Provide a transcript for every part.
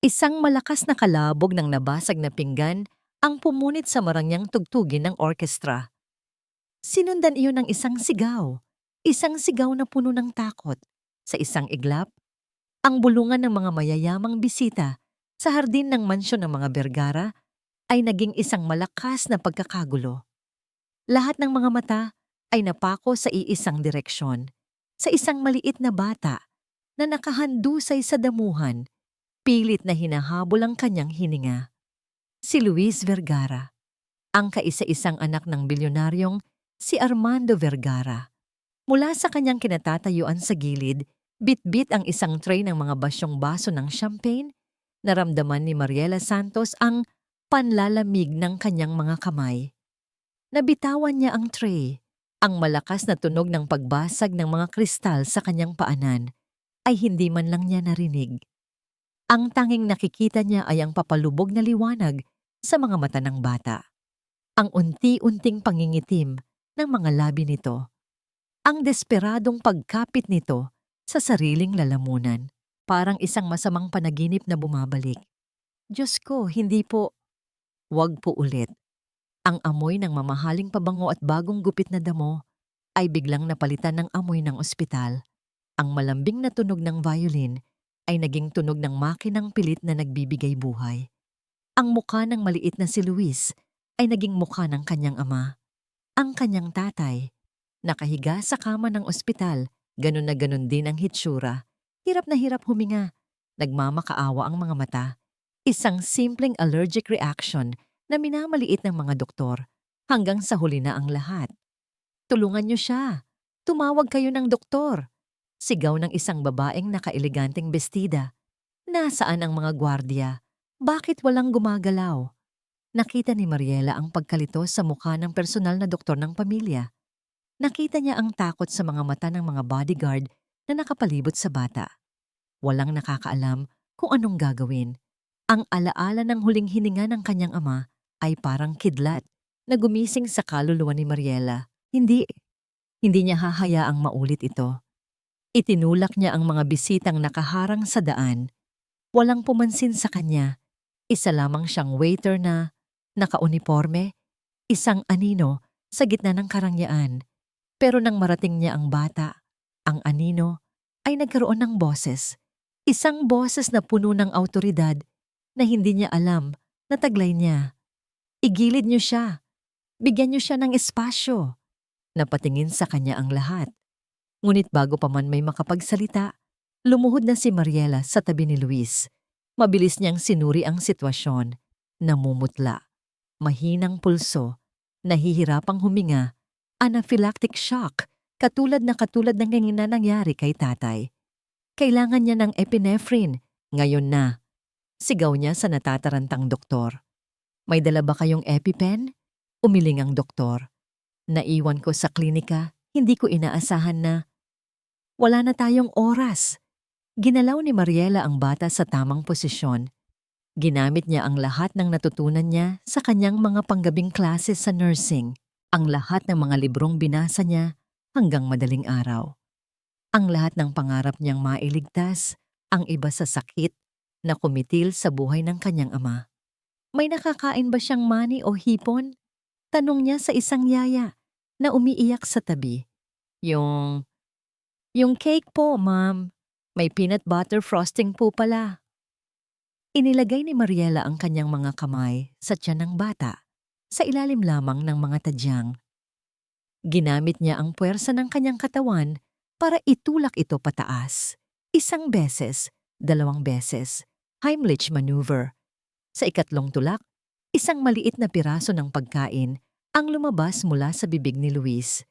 Isang malakas na kalabog ng nabasag na pinggan ang pumunit sa marangyang tugtugin ng orkestra. Sinundan iyon ng isang sigaw na puno ng takot. Sa isang iglap, ang bulungan ng mga mayayamang bisita sa hardin ng mansyon ng mga Vergara ay naging isang malakas na pagkakagulo. Lahat ng mga mata ay napako sa iisang direksyon, sa isang maliit na bata na nakahandusay sa damuhan, pilit na hinahabol ang kanyang hininga. Si Luis Vergara, ang kaisa-isang anak ng bilyonaryong si Armando Vergara. Mula sa kanyang kinatatayuan sa gilid, bit-bit ang isang tray ng mga basyong baso ng champagne. Naramdaman ni Mariela Santos ang panlalamig ng kanyang mga kamay. Nabitawan niya ang tray. Ang malakas na tunog ng pagbasag ng mga kristal sa kanyang paanan ay hindi man lang niya narinig. Ang tanging nakikita niya ay ang papalubog na liwanag sa mga mata ng bata. Ang unti-unting pangingitim ng mga labi nito. Ang desperadong pagkapit nito sa sariling lalamunan. Parang isang masamang panaginip na bumabalik. Diyos ko, hindi po. Wag po ulit. Ang amoy ng mamahaling pabango at bagong gupit na damo ay biglang napalitan ng amoy ng ospital. Ang malambing na tunog ng violin ay naging tunog ng makinang pilit na nagbibigay buhay. Ang mukha ng maliit na si Luis ay naging mukha ng kanyang ama. Ang kanyang tatay, nakahiga sa kama ng ospital, ganun na ganun din ang hitsura. Hirap na hirap huminga. Nagmamakaawa ang mga mata. Isang simpleng allergic reaction na minamaliit ng mga doktor hanggang sa huli na ang lahat. Tulungan niyo siya. Tumawag kayo ng doktor. Sigaw ng isang babaeng nakaeleganteng bestida. Nasaan ang mga gwardya? Bakit walang gumagalaw? Nakita ni Mariela ang pagkalito sa mukha ng personal na doktor ng pamilya. Nakita niya ang takot sa mga mata ng mga bodyguard na nakapalibot sa bata. Walang nakakaalam kung anong gagawin. Ang alaala ng huling hininga ng kanyang ama ay parang kidlat na gumising sa kaluluwa ni Mariela. Hindi niya hahayaang maulit ito. Itinulak niya ang mga bisitang nakaharang sa daan. Walang pumansin sa kanya. Isa lamang siyang waiter na nakauniforme, isang anino sa gitna ng karangyaan. Pero nang marating niya ang bata, ang anino ay nagkaroon ng boses. Isang boses na puno ng awtoridad na hindi niya alam na taglay niya. Igilid niyo siya. Bigyan niyo siya ng espasyo. Napatingin sa kanya ang lahat. Ngunit bago pa man may makapagsalita, lumuhod na si Mariela sa tabi ni Luis. Mabilis niyang sinuri ang sitwasyon. Namumutla. Mahinang pulso. Nahihirapang huminga. Anaphylactic shock. Katulad ng nangyari kay tatay. Kailangan niya ng epinephrine. Ngayon na. Sigaw niya sa natatarantang doktor. May dala ba kayong EpiPen? Umiling ang doktor. Naiwan ko sa klinika, hindi ko inaasahan na. Wala na tayong oras. Ginalaw ni Mariela ang bata sa tamang posisyon. Ginamit niya ang lahat ng natutunan niya sa kanyang mga panggabing klase sa nursing. Ang lahat ng mga librong binasa niya hanggang madaling araw. Ang lahat ng pangarap niyang mailigtas, ang iba sa sakit na kumitil sa buhay ng kanyang ama. May nakakain ba siyang mani o hipon? Tanong niya sa isang yaya na umiiyak sa tabi. Yung cake po, ma'am. May peanut butter frosting po pala. Inilagay ni Mariela ang kanyang mga kamay sa tiyan ng bata, sa ilalim lamang ng mga tadyang. Ginamit niya ang puwersa ng kanyang katawan para itulak ito pataas. Isang beses, 2 beses. Heimlich maneuver. Sa ikatlong tulak, isang maliit na piraso ng pagkain ang lumabas mula sa bibig ni Luis.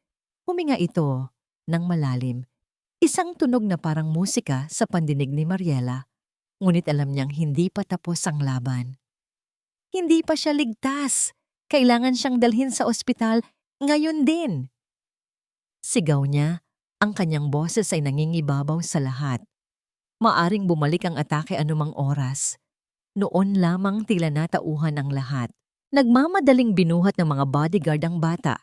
Huminga ito ng malalim. Isang tunog na parang musika sa pandinig ni Mariela. Ngunit alam niyang hindi pa tapos ang laban. Hindi pa siya ligtas. Kailangan siyang dalhin sa ospital ngayon din. Sigaw niya, ang kanyang boses ay nangingibabaw sa lahat. Maaring bumalik ang atake anumang oras. Noon lamang tila natauhan ang lahat. Nagmamadaling binuhat ng mga bodyguard ang bata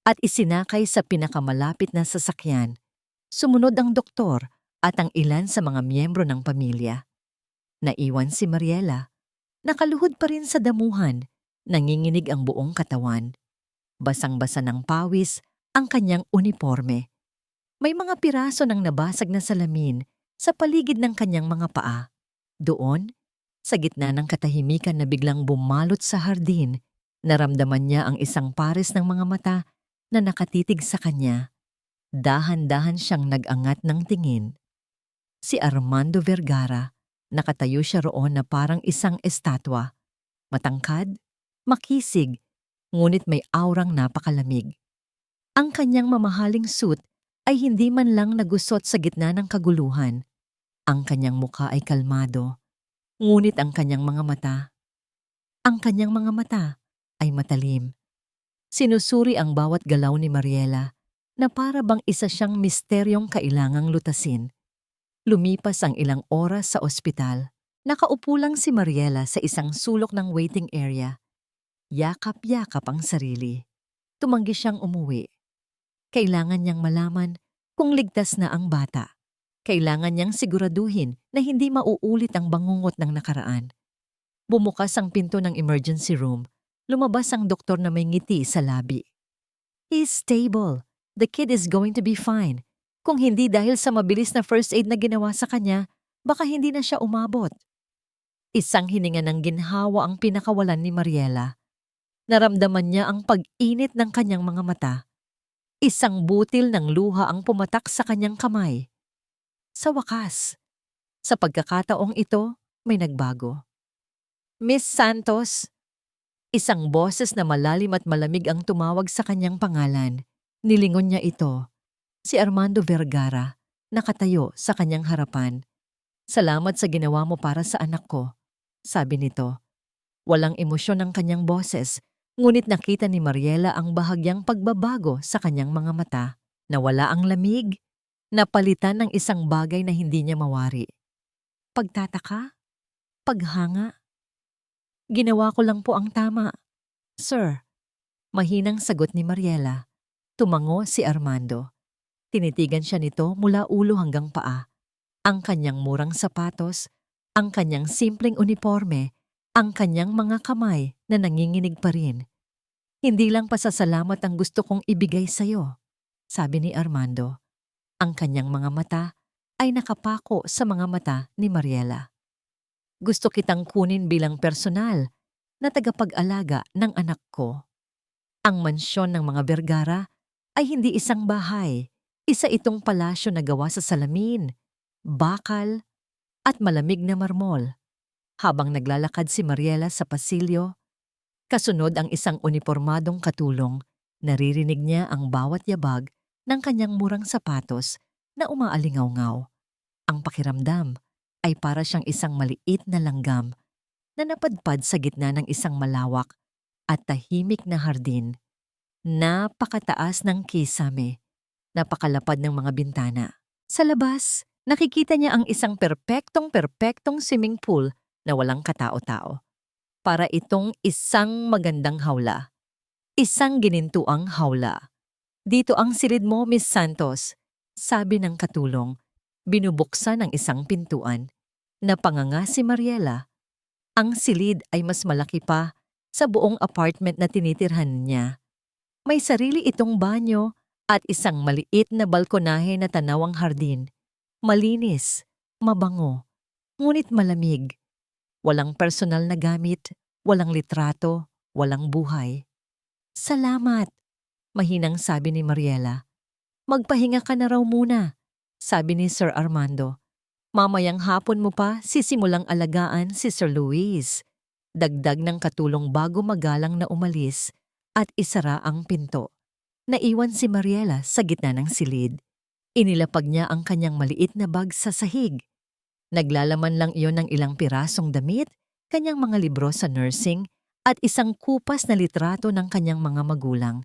at isinakay sa pinakamalapit na sasakyan. Sumunod ang doktor at ang ilan sa mga miyembro ng pamilya. Naiwan si Mariela. Nakaluhod pa rin sa damuhan. Nanginginig ang buong katawan. Basang-basa ng pawis ang kanyang uniforme. May mga piraso ng nabasag na salamin sa paligid ng kanyang mga paa. Doon, sa gitna ng katahimikan na biglang bumalot sa hardin, naramdaman niya ang isang pares ng mga mata na nakatitig sa kanya. Dahan-dahan siyang nag-angat ng tingin. Si Armando Vergara. Nakatayo siya roon na parang isang estatwa. Matangkad, makisig, ngunit may aurang napakalamig. Ang kanyang mamahaling suit ay hindi man lang nagusot sa gitna ng kaguluhan. Ang kanyang mukha ay kalmado, ngunit ang kanyang mga mata ay matalim. Sinusuri ang bawat galaw ni Mariela na para bang isa siyang misteryong kailangang lutasin. Lumipas ang ilang oras sa ospital. Nakaupo lang si Mariela sa isang sulok ng waiting area. Yakap-yakap ang sarili. Tumanggi siyang umuwi. Kailangan niyang malaman kung ligtas na ang bata. Kailangan niyang siguraduhin na hindi mauulit ang bangungot ng nakaraan. Bumukas ang pinto ng emergency room. Lumabas ang doktor na may ngiti sa labi. "He's stable. The kid is going to be fine. Kung hindi dahil sa mabilis na first aid na ginawa sa kanya, baka hindi na siya umabot." Isang hininga ng ginhawa ang pinakawalan ni Mariela. Naramdaman niya ang pag-init ng kanyang mga mata. Isang butil ng luha ang pumatak sa kanyang kamay. Sa wakas, sa pagkakataong ito, may nagbago. "Miss Santos." Isang boses na malalim at malamig ang tumawag sa kanyang pangalan. Nilingon niya ito. Si Armando Vergara, nakatayo sa kanyang harapan. "Salamat sa ginawa mo para sa anak ko," sabi nito. Walang emosyon ang kanyang boses, ngunit nakita ni Mariela ang bahagyang pagbabago sa kanyang mga mata. Nawala ang lamig, napalitan ng isang bagay na hindi niya mawari. Pagtataka? Paghanga? "Ginawa ko lang po ang tama, sir." Mahinang sagot ni Mariela. Tumango si Armando. Tinitigan siya nito mula ulo hanggang paa. Ang kanyang murang sapatos, ang kanyang simpleng uniforme, ang kanyang mga kamay na nanginginig pa rin. "Hindi lang pasasalamat ang gusto kong ibigay sa'yo," sabi ni Armando. Ang kanyang mga mata ay nakapako sa mga mata ni Mariela. "Gusto kitang kunin bilang personal na tagapag-alaga ng anak ko." Ang mansyon ng mga Vergara ay hindi isang bahay. Isa itong palasyo na gawa sa salamin, bakal, at malamig na marmol. Habang naglalakad si Mariela sa pasilyo, kasunod ang isang unipormadong katulong, naririnig niya ang bawat yabag ng kanyang murang sapatos na umaalingaw-ngaw. Ang pakiramdam ay para siyang isang maliit na langgam na napadpad sa gitna ng isang malawak at tahimik na hardin. Napakataas ng kisame, napakalapad ng mga bintana. Sa labas, nakikita niya ang isang perpektong swimming pool na walang katao-tao. Para itong isang magandang hawla. Isang ginintuang hawla. "Dito ang silid mo, Miss Santos," sabi ng katulong. Binubuksan ang isang pintuan. Napanganga si Mariela. Ang silid ay mas malaki pa sa buong apartment na tinitirhan niya. May sarili itong banyo at isang maliit na balkonahe na tanawang hardin. Malinis, mabango, ngunit malamig. Walang personal na gamit, walang litrato, walang buhay. "Salamat," mahinang sabi ni Mariela. "Magpahinga ka na raw muna," sabi ni Sir Armando. "Mamayang hapon mo pa sisimulang alagaan si Sir Luis." Dagdag ng katulong bago magalang na umalis at isara ang pinto. Naiwan si Mariela sa gitna ng silid. Inilapag niya ang kanyang maliit na bag sa sahig. Naglalaman lang iyon ng ilang pirasong damit, kanyang mga libro sa nursing, at isang kupas na litrato ng kanyang mga magulang.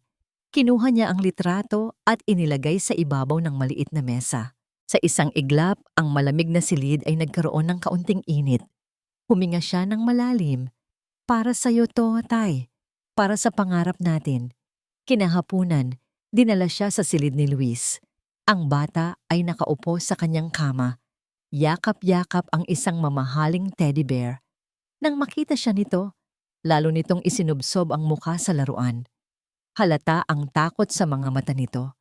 Kinuha niya ang litrato at inilagay sa ibabaw ng maliit na mesa. Sa isang iglap, ang malamig na silid ay nagkaroon ng kaunting init. Huminga siya ng malalim. "Para sa'yo to, Tay. Para sa pangarap natin." Kinahapunan, dinala siya sa silid ni Luis. Ang bata ay nakaupo sa kanyang kama. Yakap-yakap ang isang mamahaling teddy bear. Nang makita siya nito, lalo nitong isinubsob ang mukha sa laruan. Halata ang takot sa mga mata nito.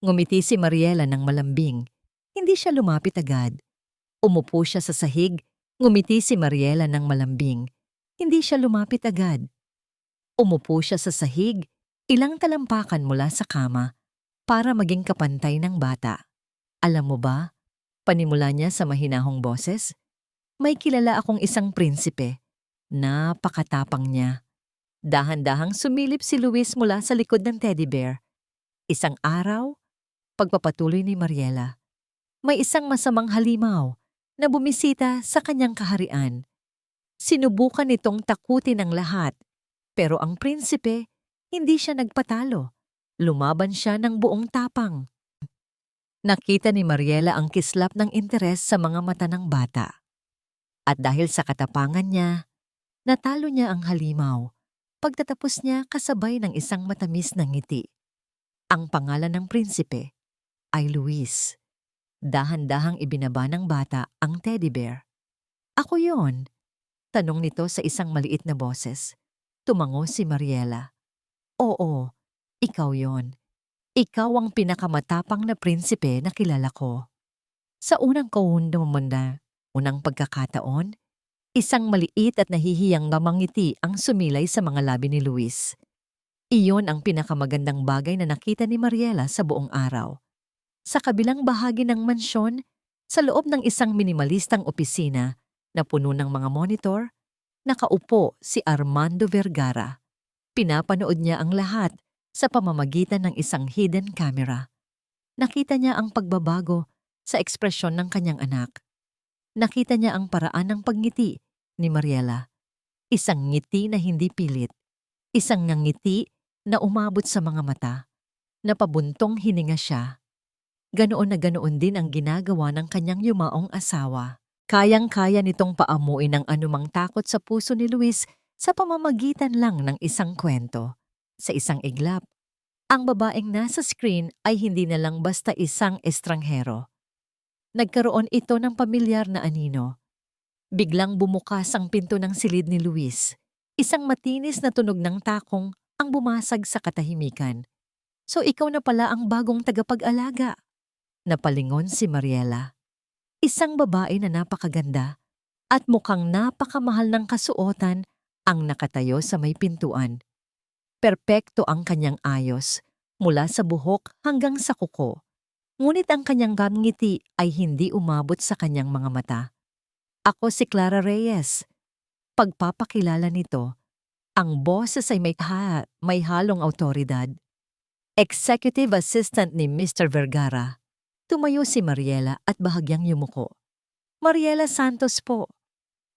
Ngumiti si Mariela ng malambing. Hindi siya lumapit agad. Umupo siya sa sahig. Ngumiti si Mariela ng malambing. Hindi siya lumapit agad. Umupo siya sa sahig, ilang talampakan mula sa kama, para maging kapantay ng bata. Alam mo ba, panimula niya sa mahinahong boses, may kilala akong isang prinsipe. Napakatapang niya. Dahan-dahang sumilip si Luis mula sa likod ng teddy bear. Isang araw, pagpapatuloy ni Mariela, may isang masamang halimaw na bumisita sa kanyang kaharian. Sinubukan nitong takutin ang lahat, pero ang prinsipe, hindi siya nagpatalo. Lumaban siya ng buong tapang. Nakita ni Mariela ang kislap ng interes sa mga mata ng bata. At dahil sa katapangan niya, natalo niya ang halimaw. Pagtatapos niya kasabay ng isang matamis na ngiti. Ang pangalan ng prinsipe ay Luis. Dahan-dahang ibinaba ng bata ang teddy bear. Ako yon, tanong nito sa isang maliit na boses. Tumango si Mariela. Oo, ikaw yon. Ikaw ang pinakamatapang na prinsipe na kilala ko. Sa unang unang pagkakataon, isang maliit at nahihiyang mamangiti ang sumilay sa mga labi ni Luis. Iyon ang pinakamagandang bagay na nakita ni Mariela sa buong araw. Sa kabilang bahagi ng mansyon, sa loob ng isang minimalistang opisina na puno ng mga monitor, nakaupo si Armando Vergara. Pinapanood niya ang lahat sa pamamagitan ng isang hidden camera. Nakita niya ang pagbabago sa ekspresyon ng kanyang anak. Nakita niya ang paraan ng pagngiti ni Mariela. Isang ngiti na hindi pilit. Isang ngiti na umabot sa mga mata. Napabuntong hininga siya. Ganoon na ganoon din ang ginagawa ng kanyang yumaong asawa. Kayang-kaya nitong paamuin ang anumang takot sa puso ni Luis sa pamamagitan lang ng isang kwento. Sa isang iglap, ang babaeng nasa screen ay hindi na lang basta isang estranghero. Nagkaroon ito ng pamilyar na anino. Biglang bumukas ang pinto ng silid ni Luis. Isang matinis na tunog ng takong ang bumasag sa katahimikan. So ikaw na pala ang bagong tagapag-alaga. Napalingon si Mariela. Isang babae na napakaganda at mukhang napakamahal ng kasuotan ang nakatayo sa may pintuan. Perpekto ang kanyang ayos, mula sa buhok hanggang sa kuko. Ngunit ang kanyang ngiti ay hindi umabot sa kanyang mga mata. Ako si Clara Reyes. Pagpapakilala nito, ang boses ay may halong autoridad. Executive Assistant ni Mr. Vergara. Tumayo si Mariela at bahagyang yumuko. Mariela Santos po.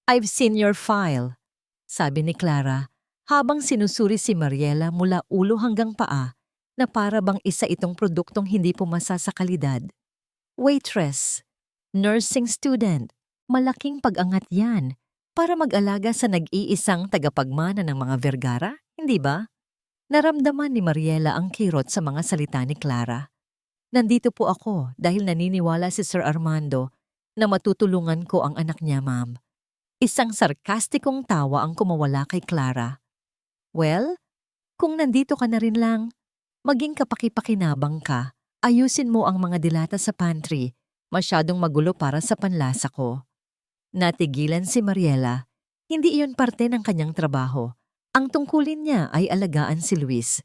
I've seen your file, sabi ni Clara habang sinusuri si Mariela mula ulo hanggang paa na para bang isa itong produktong hindi pumasa sa kalidad. Waitress, nursing student, malaking pag-angat yan para mag-alaga sa nag-iisang tagapagmana ng mga Vergara, hindi ba? Naramdaman ni Mariela ang kirot sa mga salita ni Clara. Nandito po ako dahil naniniwala si Sir Armando na matutulungan ko ang anak niya, ma'am. Isang sarkastikong tawa ang kumawala kay Clara. Well, kung nandito ka na rin lang, maging kapaki-pakinabang ka. Ayusin mo ang mga dilata sa pantry. Masyadong magulo para sa panlasa ko. Natigilan si Mariela. Hindi iyon parte ng kanyang trabaho. Ang tungkulin niya ay alagaan si Luis.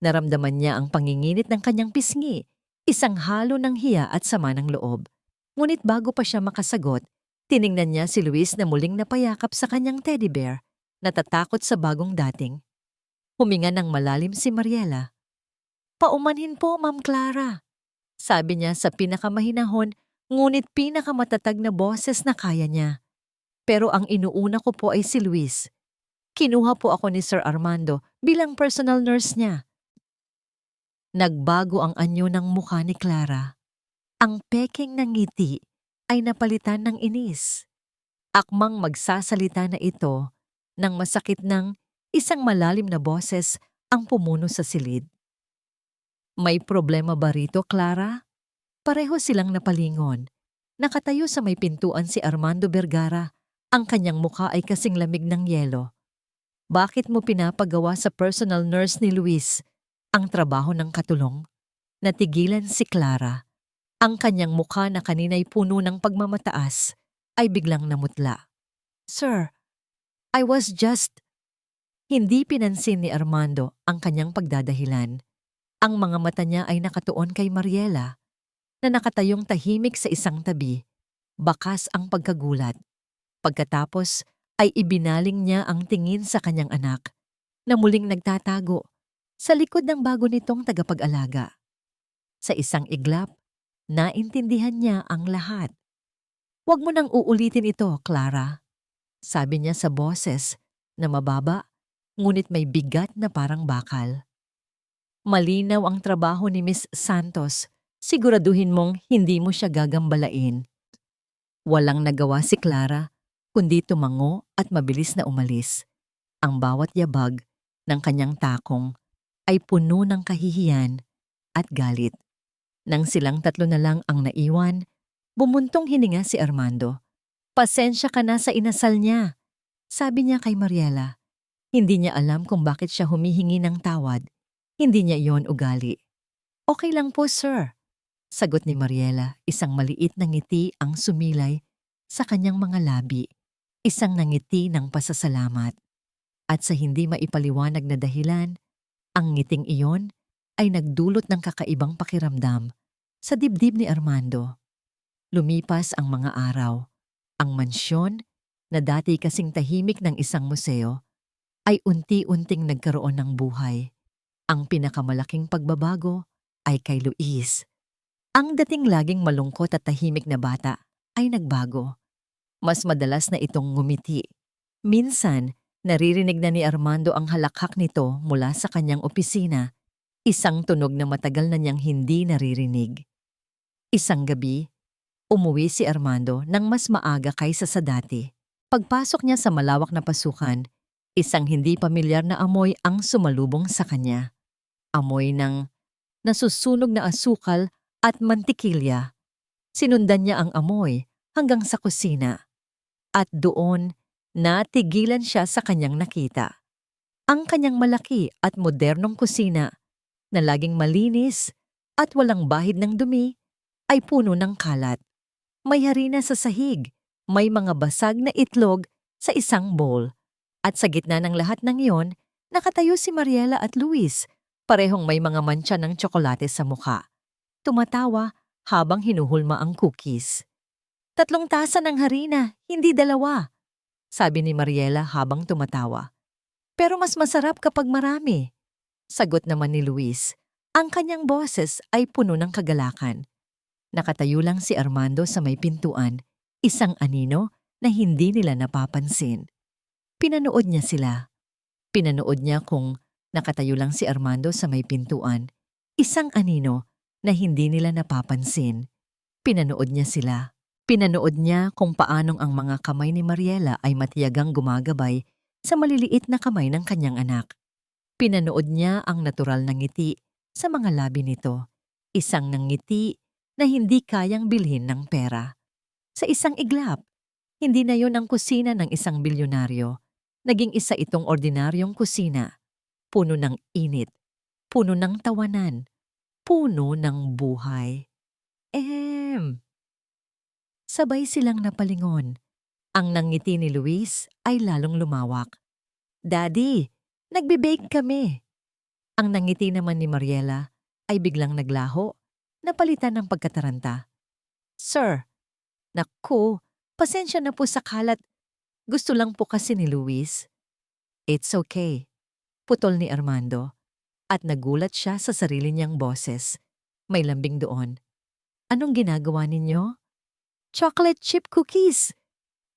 Naramdaman niya ang panginginit ng kanyang pisngi. Isang halo ng hiya at sama ng loob. Ngunit bago pa siya makasagot, tiningnan niya si Luis na muling napayakap sa kanyang teddy bear, natatakot sa bagong dating. Huminga ng malalim si Mariela. Paumanhin po, Ma'am Clara, sabi niya sa pinakamahinahon ngunit pinakamatatag na boses na kaya niya. Pero ang inuuna ko po ay si Luis. Kinuha po ako ni Sir Armando bilang personal nurse niya. Nagbago ang anyo ng mukha ni Clara. Ang peking ng ngiti ay napalitan ng inis. Akmang magsasalita na ito nang masakit ng isang malalim na boses ang pumuno sa silid. May problema ba rito, Clara? Pareho silang napalingon. Nakatayo sa may pintuan si Armando Vergara. Ang kanyang mukha ay kasing lamig ng yelo. Bakit mo pinapagawa sa personal nurse ni Luis ang trabaho ng katulong? Natigilan si Clara. Ang kanyang mukha na kanina'y puno ng pagmamataas ay biglang namutla. Sir, I was just... Hindi pinansin ni Armando ang kanyang pagdadahilan. Ang mga mata niya ay nakatuon kay Mariela na nakatayong tahimik sa isang tabi. Bakas ang pagkagulat. Pagkatapos ay ibinaling niya ang tingin sa kanyang anak na muling nagtatago sa likod ng bago nitong tagapag-alaga. Sa isang iglap, naintindihan niya ang lahat. "Huwag mo nang uulitin ito, Clara," sabi niya sa boses na mababa ngunit may bigat na parang bakal. "Malinaw ang trabaho ni Miss Santos. Siguraduhin mong hindi mo siya gagambalain." Walang nagawa si Clara kundi tumango at mabilis na umalis. Ang bawat yabag ng kanyang takong ay puno ng kahihiyan at galit. Nang silang tatlo na lang ang naiwan, bumuntong hininga si Armando. "Pasensya ka na sa inasal niya," sabi niya kay Mariela. Hindi niya alam kung bakit siya humihingi ng tawad. Hindi niya iyon ugali. "Okay lang po, sir," sagot ni Mariela. Isang maliit na ngiti ang sumilay sa kanyang mga labi. Isang nangiti ng pasasalamat. At sa hindi maipaliwanag na dahilan, ang ngiting iyon ay nagdulot ng kakaibang pakiramdam sa dibdib ni Armando. Lumipas ang mga araw. Ang mansyon, na dati kasing tahimik ng isang museo, ay unti-unting nagkaroon ng buhay. Ang pinakamalaking pagbabago ay kay Luis. Ang dating laging malungkot at tahimik na bata ay nagbago. Mas madalas na itong ngumiti. Minsan, naririnig na ni Armando ang halakhak nito mula sa kanyang opisina, isang tunog na matagal na niyang hindi naririnig. Isang gabi, umuwi si Armando nang mas maaga kaysa sa dati. Pagpasok niya sa malawak na pasukan, isang hindi pamilyar na amoy ang sumalubong sa kanya. Amoy ng nasusunog na asukal at mantikilya. Sinundan niya ang amoy hanggang sa kusina. At doon, natigilan siya sa kanyang nakita. Ang kanyang malaki at modernong kusina na laging malinis at walang bahid ng dumi ay puno ng kalat. May harina sa sahig, may mga basag na itlog sa isang bowl. At sa gitna ng lahat ng iyon, nakatayo si Mariela at Luis, parehong may mga mantsa ng tsokolate sa mukha. Tumatawa habang hinuhulma ang cookies. "3 tasa ng harina, hindi 2, sabi ni Mariela habang tumatawa. "Pero mas masarap kapag marami," sagot naman ni Luis. Ang kanyang boses ay puno ng kagalakan. Nakatayo lang si Armando sa may pintuan, isang anino na hindi nila napapansin. Pinanood niya sila. Pinanood niya kung nakatayo lang si Armando sa may pintuan, isang anino na hindi nila napapansin. Pinanood niya sila. Pinanood niya kung paanong ang mga kamay ni Mariela ay matiyagang gumagabay sa maliliit na kamay ng kanyang anak. Pinanood niya ang natural na ngiti sa mga labi nito, isang ngiti na hindi kayang bilhin ng pera. Sa isang iglap, hindi na yon ang kusina ng isang bilyonaryo. Naging isa itong ordinaryong kusina, puno ng init, puno ng tawanan, puno ng buhay. Sabay silang napalingon. Ang nangiti ni Luis ay lalong lumawak. "Daddy, nagbe-bake kami." Ang nangiti naman ni Mariela ay biglang naglaho, napalitan ng pagkataranta. "Sir, naku, pasensya na po sa kalat. Gusto lang po kasi ni Luis." "It's okay," putol ni Armando. At nagulat siya sa sarili niyang boses. May lambing doon. "Anong ginagawa ninyo?" "Chocolate chip cookies,"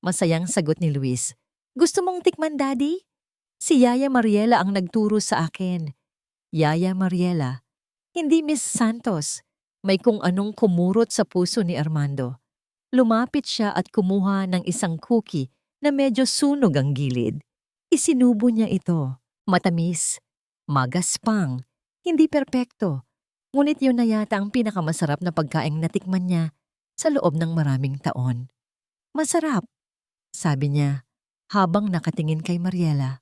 masayang sagot ni Luis. "Gusto mong tikman, Daddy? Si Yaya Mariela ang nagturo sa akin." Yaya Mariela, hindi Miss Santos. May kung anong kumurot sa puso ni Armando. Lumapit siya at kumuha ng isang cookie na medyo sunog ang gilid. Isinubo niya ito. Matamis, magaspang, hindi perpekto. Ngunit yun na yata ang pinakamasarap na pagkaing natikman niya sa loob ng maraming taon. Masarap, sabi niya habang nakatingin kay Mariela.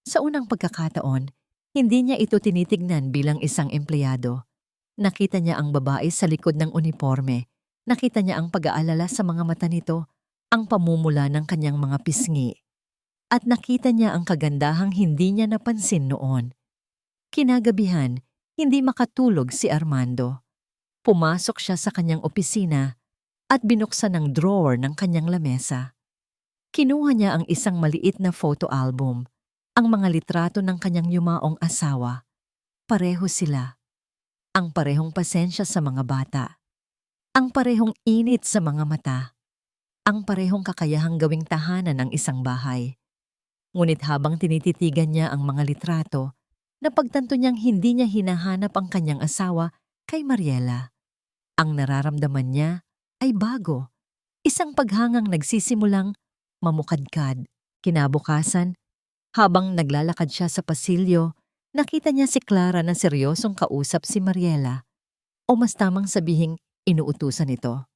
Sa unang pagkakataon, hindi niya ito tinitignan bilang isang empleyado. Nakita niya ang babae sa likod ng uniforme. Nakita niya ang pag-aalala sa mga mata nito, ang pamumula ng kanyang mga pisngi. At nakita niya ang kagandahang hindi niya napansin noon. Kinagabihan, hindi makatulog si Armando. Pumasok siya sa kanyang opisina at binuksan ang drawer ng kanyang lamesa. Kinuha niya ang isang maliit na photo album, ang mga litrato ng kanyang yumaong asawa. Pareho sila. Ang parehong pasensya sa mga bata. Ang parehong init sa mga mata. Ang parehong kakayahang gawing tahanan ng isang bahay. Ngunit habang tinititigan niya ang mga litrato, napagtanto niyang hindi niya hinahanap ang kanyang asawa kay Mariela. Ang nararamdaman niya ay bago. Isang paghangang nagsisimulang mamukadkad. Kinabukasan, habang naglalakad siya sa pasilyo, nakita niya si Clara na seryosong kausap si Mariela. O mas tamang sabihing inuutusan ito.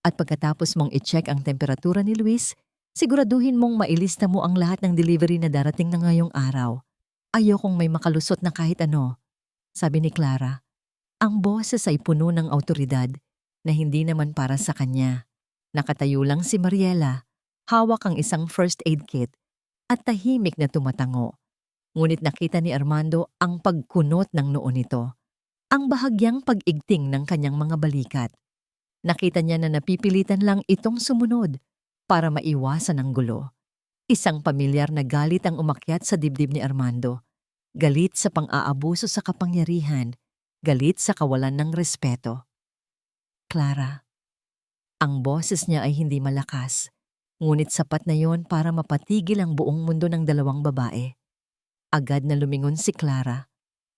At pagkatapos mong i-check ang temperatura ni Luis, siguraduhin mong mailista mo ang lahat ng delivery na darating na ngayong araw. Ayokong may makalusot na kahit ano, sabi ni Clara. Ang boses ay puno ng awtoridad na hindi naman para sa kanya. Nakatayo lang si Mariela, hawak ang isang first aid kit at tahimik na tumatango. Ngunit nakita ni Armando ang pagkunot ng noo nito, ang bahagyang pag-igting ng kanyang mga balikat. Nakita niya na napipilitan lang itong sumunod para maiwasan ang gulo. Isang pamilyar na galit ang umakyat sa dibdib ni Armando. Galit sa pang-aabuso sa kapangyarihan, galit sa kawalan ng respeto. Clara. Ang boses niya ay hindi malakas, ngunit sapat na yon para mapatigil ang buong mundo ng dalawang babae. Agad na lumingon si Clara.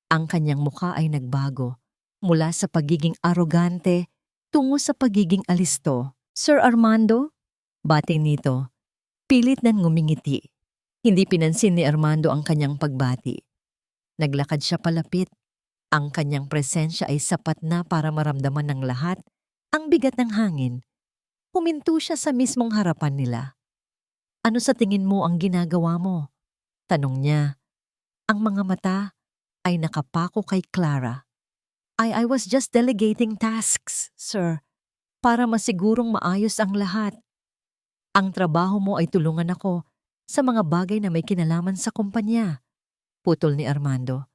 Ang kanyang mukha ay nagbago, mula sa pagiging arogante tungo sa pagiging alisto. Sir Armando? Bati nito. Pilit na ngumingiti. Hindi pinansin ni Armando ang kanyang pagbati. Naglakad siya palapit. Ang kanyang presensya ay sapat na para maramdaman ng lahat ang bigat ng hangin. Huminto siya sa mismong harapan nila. Ano sa tingin mo ang ginagawa mo? Tanong niya. Ang mga mata ay nakapako kay Clara. I was just delegating tasks, sir, para masigurong maayos ang lahat. Ang trabaho mo ay tulungan ako sa mga bagay na may kinalaman sa kumpanya. Putol ni Armando.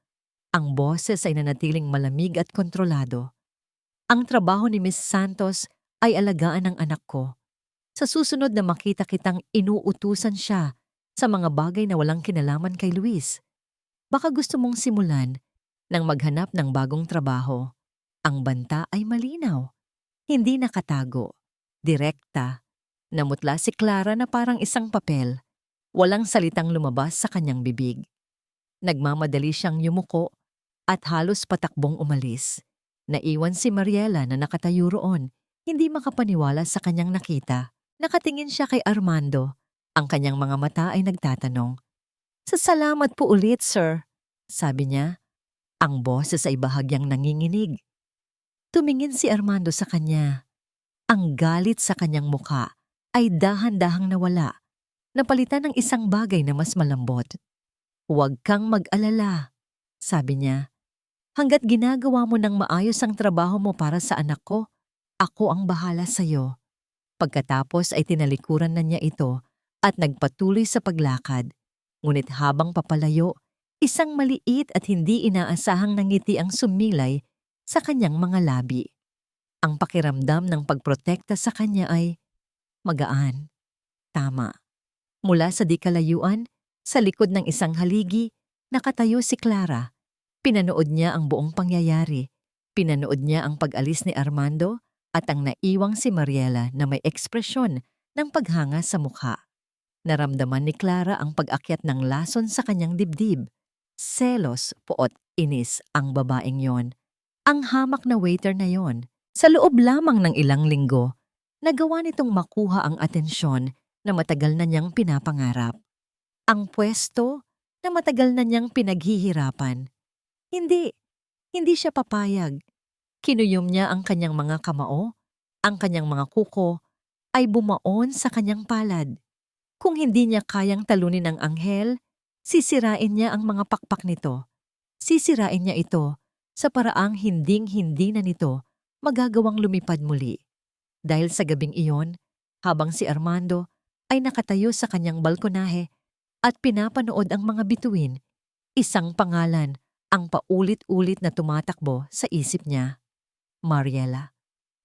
Ang boses ay nanatiling malamig at kontrolado. Ang trabaho ni Miss Santos ay alagaan ng anak ko. Sa susunod na makita kitang inuutusan siya sa mga bagay na walang kinalaman kay Luis. Baka gusto mong simulan nang maghanap ng bagong trabaho. Ang banta ay malinaw. Hindi nakatago. Direkta. Namutla si Clara na parang isang papel. Walang salitang lumabas sa kanyang bibig. Nagmamadali siyang yumuko at halos patakbong umalis. Naiwan si Mariela na nakatayo roon, hindi makapaniwala sa kanyang nakita. Nakatingin siya kay Armando. Ang kanyang mga mata ay nagtatanong. Salamat po ulit, sir, sabi niya. Ang boses ay bahagyang nanginginig. Tumingin si Armando sa kanya. Ang galit sa kanyang mukha ay dahan-dahang nawala, napalitan ng isang bagay na mas malambot. Huwag kang mag-alala, sabi niya. Hanggat ginagawa mo ng maayos ang trabaho mo para sa anak ko, ako ang bahala sa'yo. Pagkatapos ay tinalikuran na niya ito at nagpatuloy sa paglakad. Ngunit habang papalayo, isang maliit at hindi inaasahang nangiti ang sumilay sa kanyang mga labi. Ang pakiramdam ng pagprotekta sa kanya ay magaan. Tama. Mula sa di kalayuan, sa likod ng isang haligi, nakatayo si Clara. Pinanood niya ang buong pangyayari. Pinanood niya ang pag-alis ni Armando at ang naiwang si Mariela na may ekspresyon ng paghanga sa mukha. Naramdaman ni Clara ang pag-akyat ng lason sa kanyang dibdib. Selos, poot, inis ang babaeng yon. Ang hamak na waiter na yon. Sa loob lamang ng ilang linggo, nagawa nitong makuha ang atensyon na matagal na niyang pinapangarap. Ang pwesto na matagal na niyang pinaghihirapan. Hindi siya papayag. Kinuyom niya ang kanyang mga kamao Ang kanyang mga kuko ay bumaon sa kanyang palad. Kung hindi niya kayang talunin ang anghel, sisirain niya ang mga pakpak nito. Sisirain niya ito sa paraang hinding-hindi na nito magagawang lumipad muli. Dahil sa gabing iyon, habang si Armando ay nakatayo sa kanyang balkonahe at pinapanood ang mga bituin, isang pangalan ang paulit-ulit na tumatakbo sa isip niya. Mariela.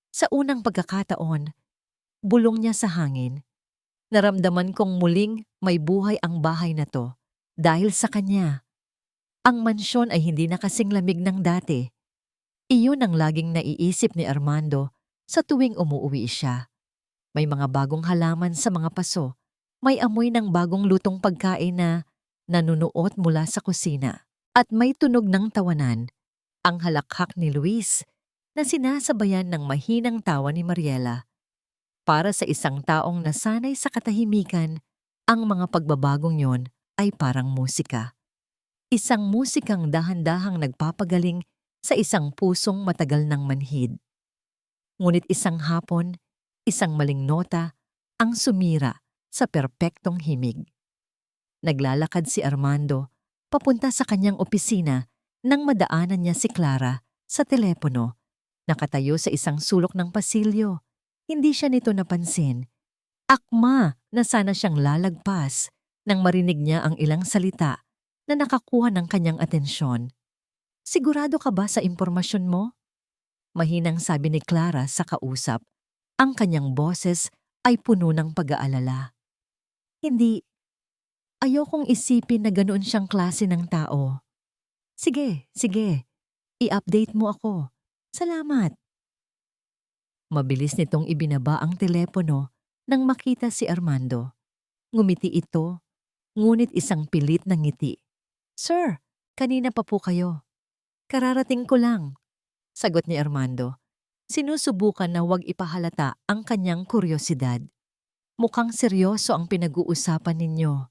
Sa unang pagkakataon, bulong niya sa hangin. Naramdaman kong muling may buhay ang bahay na to dahil sa kanya. Ang mansyon ay hindi na kasing lamig ng dati. Iyon ang laging naiisip ni Armando sa tuwing umuuwi siya. May mga bagong halaman sa mga paso. May amoy ng bagong lutong pagkain na nanunuot mula sa kusina. At may tunog ng tawanan, ang halakhak ni Luis na sinasabayan ng mahinang tawa ni Mariela. Para sa isang taong nasanay sa katahimikan, ang mga pagbabagong yon ay parang musika. Isang musikang dahan-dahang nagpapagaling sa isang pusong matagal ng manhid. Ngunit isang hapon, isang maling nota ang sumira sa perpektong himig. Naglalakad si Armando papunta sa kanyang opisina nang madaanan niya si Clara sa telepono. Nakatayo sa isang sulok ng pasilyo. Hindi siya nito napansin. Akma na sana siyang lalagpas nang marinig niya ang ilang salita na nakakuha ng kanyang atensyon. Sigurado ka ba sa impormasyon mo? Mahinang sabi ni Clara sa kausap. Ang kanyang boses ay puno ng pag-aalala. Hindi. Ayokong isipin na ganoon siyang klase ng tao. Sige. I-update mo ako. Salamat. Mabilis nitong ibinaba ang telepono nang makita si Armando. Ngumiti ito, ngunit isang pilit na ngiti. Sir, kanina pa po kayo. Kararating ko lang, sagot ni Armando. Sinusubukan na huwag ipahalata ang kanyang kuryosidad. Mukhang seryoso ang pinag-uusapan ninyo.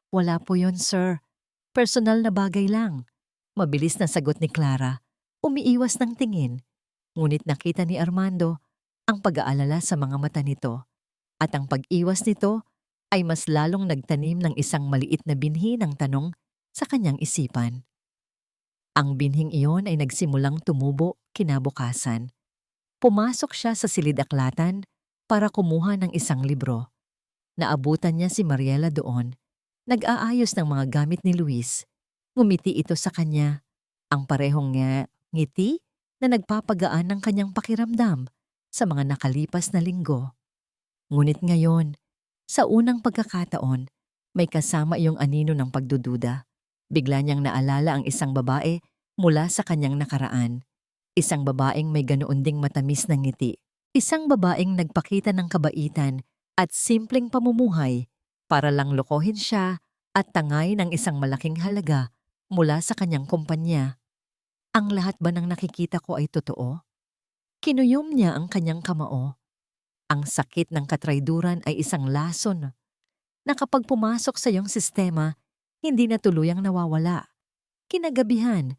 Wala po yon, sir. Personal na bagay lang. Mabilis na sagot ni Clara. Umiiwas ng tingin. Ngunit nakita ni Armando ang pag-aalala sa mga mata nito. At ang pag-iwas nito ay mas lalong nagtanim ng isang maliit na binhi ng tanong sa kanyang isipan. Ang binhing iyon ay nagsimulang tumubo kinabukasan. Pumasok siya sa silid-aklatan para kumuha ng isang libro. Naabutan niya si Mariela doon. Nag-aayos ng mga gamit ni Luis. Ngumiti ito sa kanya. Ang parehong ngiti na nagpapagaan ng kanyang pakiramdam sa mga nakalipas na linggo. Ngunit ngayon, sa unang pagkakataon, may kasama iyong anino ng pagdududa. Bigla niyang naalala ang isang babae mula sa kanyang nakaraan. Isang babaeng may ganoon ding matamis na ngiti. Isang babaeng nagpakita ng kabaitan at simpleng pamumuhay para lang lokohin siya at tangay ng isang malaking halaga mula sa kanyang kumpanya. Ang lahat ba ng nakikita ko ay totoo? Kinuyom niya ang kanyang kamao. Ang sakit ng katrayduran ay isang lason na kapag pumasok sa iyong sistema, hindi na tuluyang nawawala. Kinagabihan,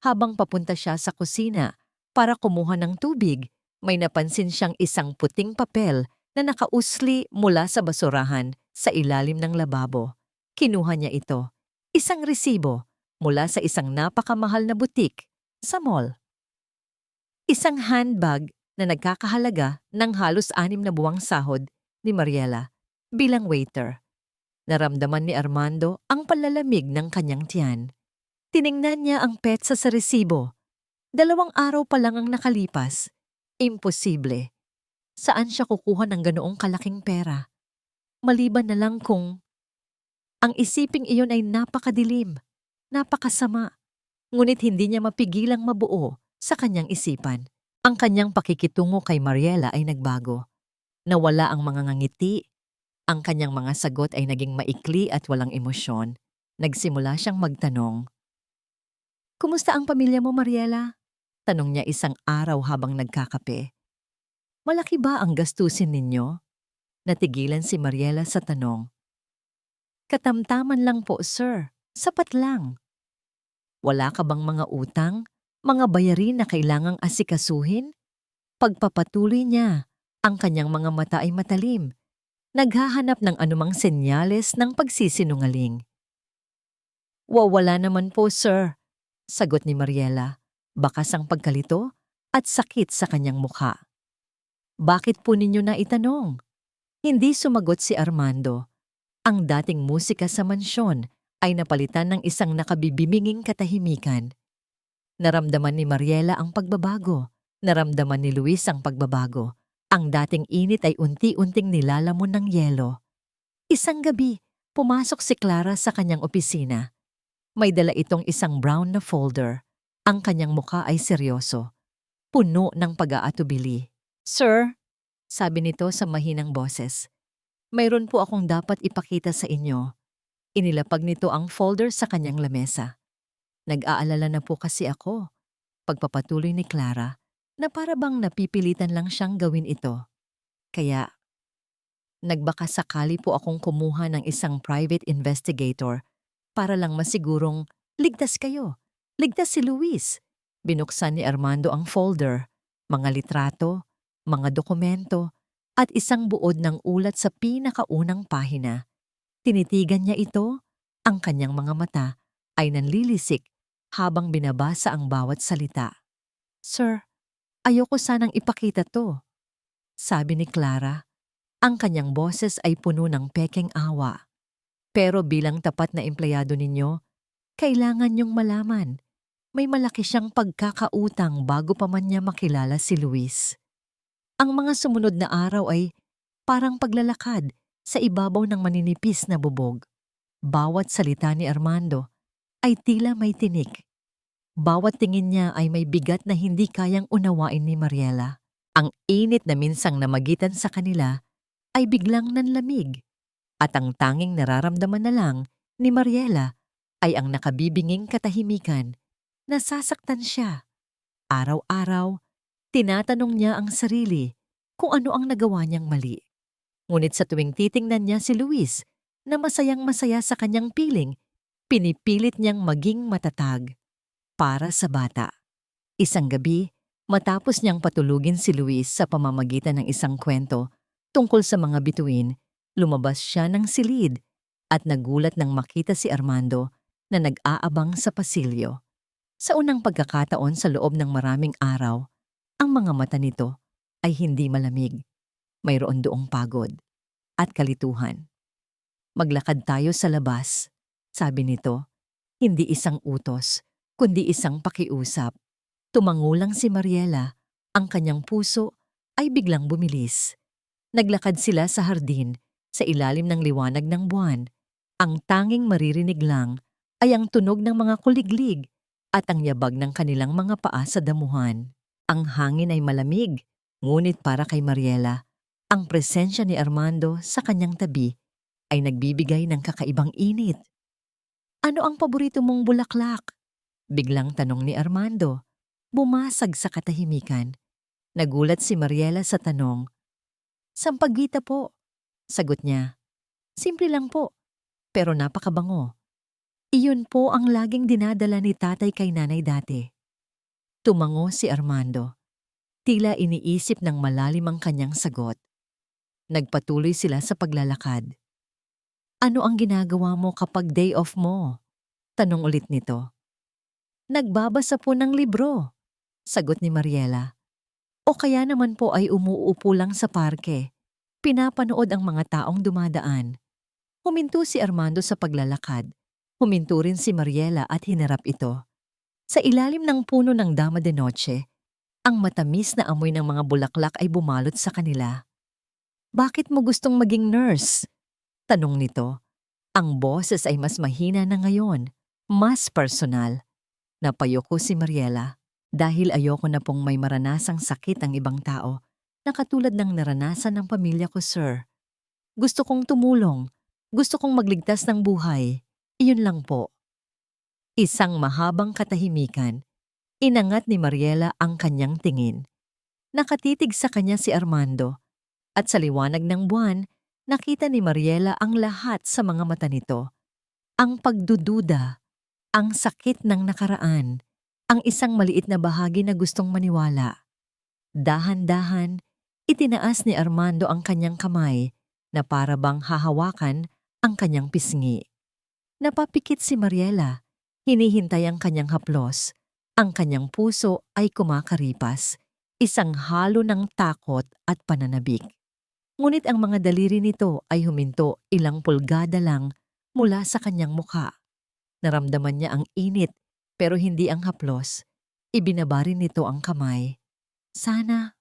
habang papunta siya sa kusina para kumuha ng tubig, may napansin siyang isang puting papel na nakausli mula sa basurahan sa ilalim ng lababo. Kinuha niya ito, isang resibo mula sa isang napakamahal na butik sa mall. Isang handbag na nagkakahalaga ng halos 6 na buwang sahod ni Mariela bilang waiter. Naramdaman ni Armando ang panlalamig ng kanyang tiyan. Tiningnan niya ang petsa sa resibo. 2 araw pa lang ang nakalipas. Imposible. Saan siya kukuha ng ganoong kalaking pera? Maliban na lang kung ang isiping iyon ay napakadilim, napakasama. Ngunit hindi niya mapigilang mabuo sa kanyang isipan. Ang kanyang pakikitungo kay Mariela ay nagbago. Nawala ang mga ngangiti. Ang kanyang mga sagot ay naging maikli at walang emosyon. Nagsimula siyang magtanong. Kumusta ang pamilya mo, Mariela? Tanong niya isang araw habang nagkakape. Malaki ba ang gastusin ninyo? Natigilan si Mariela sa tanong. Katamtaman lang po, sir. Sapat lang. Wala ka bang mga utang, mga bayarin na kailangang asikasuhin? Pagpapatuloy niya, ang kanyang mga mata ay matalim, naghahanap ng anumang senyales ng pagsisinungaling. "Wawala naman po, sir," sagot ni Mariela, bakas ang pagkalito at sakit sa kanyang mukha. "Bakit po ninyo naitanong?" Hindi sumagot si Armando. Ang dating musika sa mansyon ay napalitan ng isang nakabibiminging katahimikan. Naramdaman ni Mariela ang pagbabago. Naramdaman ni Luis ang pagbabago. Ang dating init ay unti-unting nilalamon ng yelo. Isang gabi, pumasok si Clara sa kanyang opisina. May dala itong isang brown na folder. Ang kanyang mukha ay seryoso, puno ng pag-aatubili. "Sir," sabi nito sa mahinang boses, "mayroon po akong dapat ipakita sa inyo." Inilapag nito ang folder sa kanyang lamesa. "Nag-aalala na po kasi ako," pagpapatuloy ni Clara, na para bang napipilitan lang siyang gawin ito. "Kaya, nagbaka sakali po akong kumuha ng isang private investigator para lang masigurong ligtas kayo. Ligtas si Luis." Binuksan ni Armando ang folder, mga litrato, mga dokumento, at isang buod ng ulat sa pinakaunang pahina. Tinitigan niya ito, ang kanyang mga mata ay nanlilisik habang binabasa ang bawat salita. "Sir, ayoko sanang ipakita to," sabi ni Clara. Ang kanyang boses ay puno ng pekeng awa. "Pero bilang tapat na empleyado ninyo, kailangan niyong malaman. May malaki siyang pagkakautang bago pa man niya makilala si Luis." Ang mga sumunod na araw ay parang paglalakad sa ibabaw ng maninipis na bubog. Bawat salita ni Armando ay tila may tinik. Bawat tingin niya ay may bigat na hindi kayang unawain ni Mariela. Ang init na minsang namagitan sa kanila ay biglang nanlamig, at ang tanging nararamdaman na lang ni Mariela ay ang nakabibinging katahimikan. Nasasaktan siya. Araw-araw, tinatanong niya ang sarili kung ano ang nagawa niyang mali. Ngunit sa tuwing titingnan niya si Luis na masayang-masaya sa kanyang piling, pinipilit niyang maging matatag para sa bata. Isang gabi, matapos niyang patulugin si Luis sa pamamagitan ng isang kwento tungkol sa mga bituin, lumabas siya ng silid at nagulat nang makita si Armando na nag-aabang sa pasilyo. Sa unang pagkakataon sa loob ng maraming araw, ang mga mata nito ay hindi malamig. Mayroon doong pagod at kalituhan. "Maglakad tayo sa labas," sabi nito. Hindi isang utos, kundi isang pakiusap. Tumangulang si Mariela, ang kanyang puso ay biglang bumilis. Naglakad sila sa hardin, sa ilalim ng liwanag ng buwan. Ang tanging maririnig lang ay ang tunog ng mga kuliglig at ang yabag ng kanilang mga paa sa damuhan. Ang hangin ay malamig, ngunit para kay Mariela, ang presensya ni Armando sa kanyang tabi ay nagbibigay ng kakaibang init. "Ano ang paborito mong bulaklak?" biglang tanong ni Armando. Bumasag sa katahimikan. Nagulat si Mariela sa tanong. "Sampaguita po," sagot niya. "Simple lang po, pero napakabango. Iyon po ang laging dinadala ni tatay kay nanay dati." Tumango si Armando. Tila iniisip ng malalim ang kanyang sagot. Nagpatuloy sila sa paglalakad. "Ano ang ginagawa mo kapag day off mo?" tanong ulit nito. "Nagbabasa po ng libro," sagot ni Mariela. "O kaya naman po ay umuupo lang sa parke. Pinapanood ang mga taong dumadaan." Huminto si Armando sa paglalakad. Huminto rin si Mariela at hinarap ito. Sa ilalim ng puno ng dama de noche, ang matamis na amoy ng mga bulaklak ay bumalot sa kanila. "Bakit mo gustong maging nurse?" tanong nito. Ang boses ay mas mahina na ngayon, mas personal. Napayoko si Mariela. "Dahil ayoko na pong may maranasang sakit ang ibang tao na katulad ng naranasan ng pamilya ko, sir. Gusto kong tumulong. Gusto kong magligtas ng buhay. Iyon lang po." Isang mahabang katahimikan. Inangat ni Mariela ang kanyang tingin. Nakatitig sa kanya si Armando, at sa liwanag ng buwan, nakita ni Mariela ang lahat sa mga mata nito. Ang pagdududa, ang sakit ng nakaraan, ang isang maliit na bahagi na gustong maniwala. Dahan-dahan, itinaas ni Armando ang kanyang kamay na para bang hahawakan ang kanyang pisngi. Napapikit si Mariela, hinihintay ang kanyang haplos. Ang kanyang puso ay kumakaripas, isang halo ng takot at pananabik. Ngunit ang mga daliri nito ay huminto ilang pulgada lang mula sa kanyang mukha. Naramdaman niya ang init pero hindi ang haplos. Ibinaba rin nito ang kamay. Sana,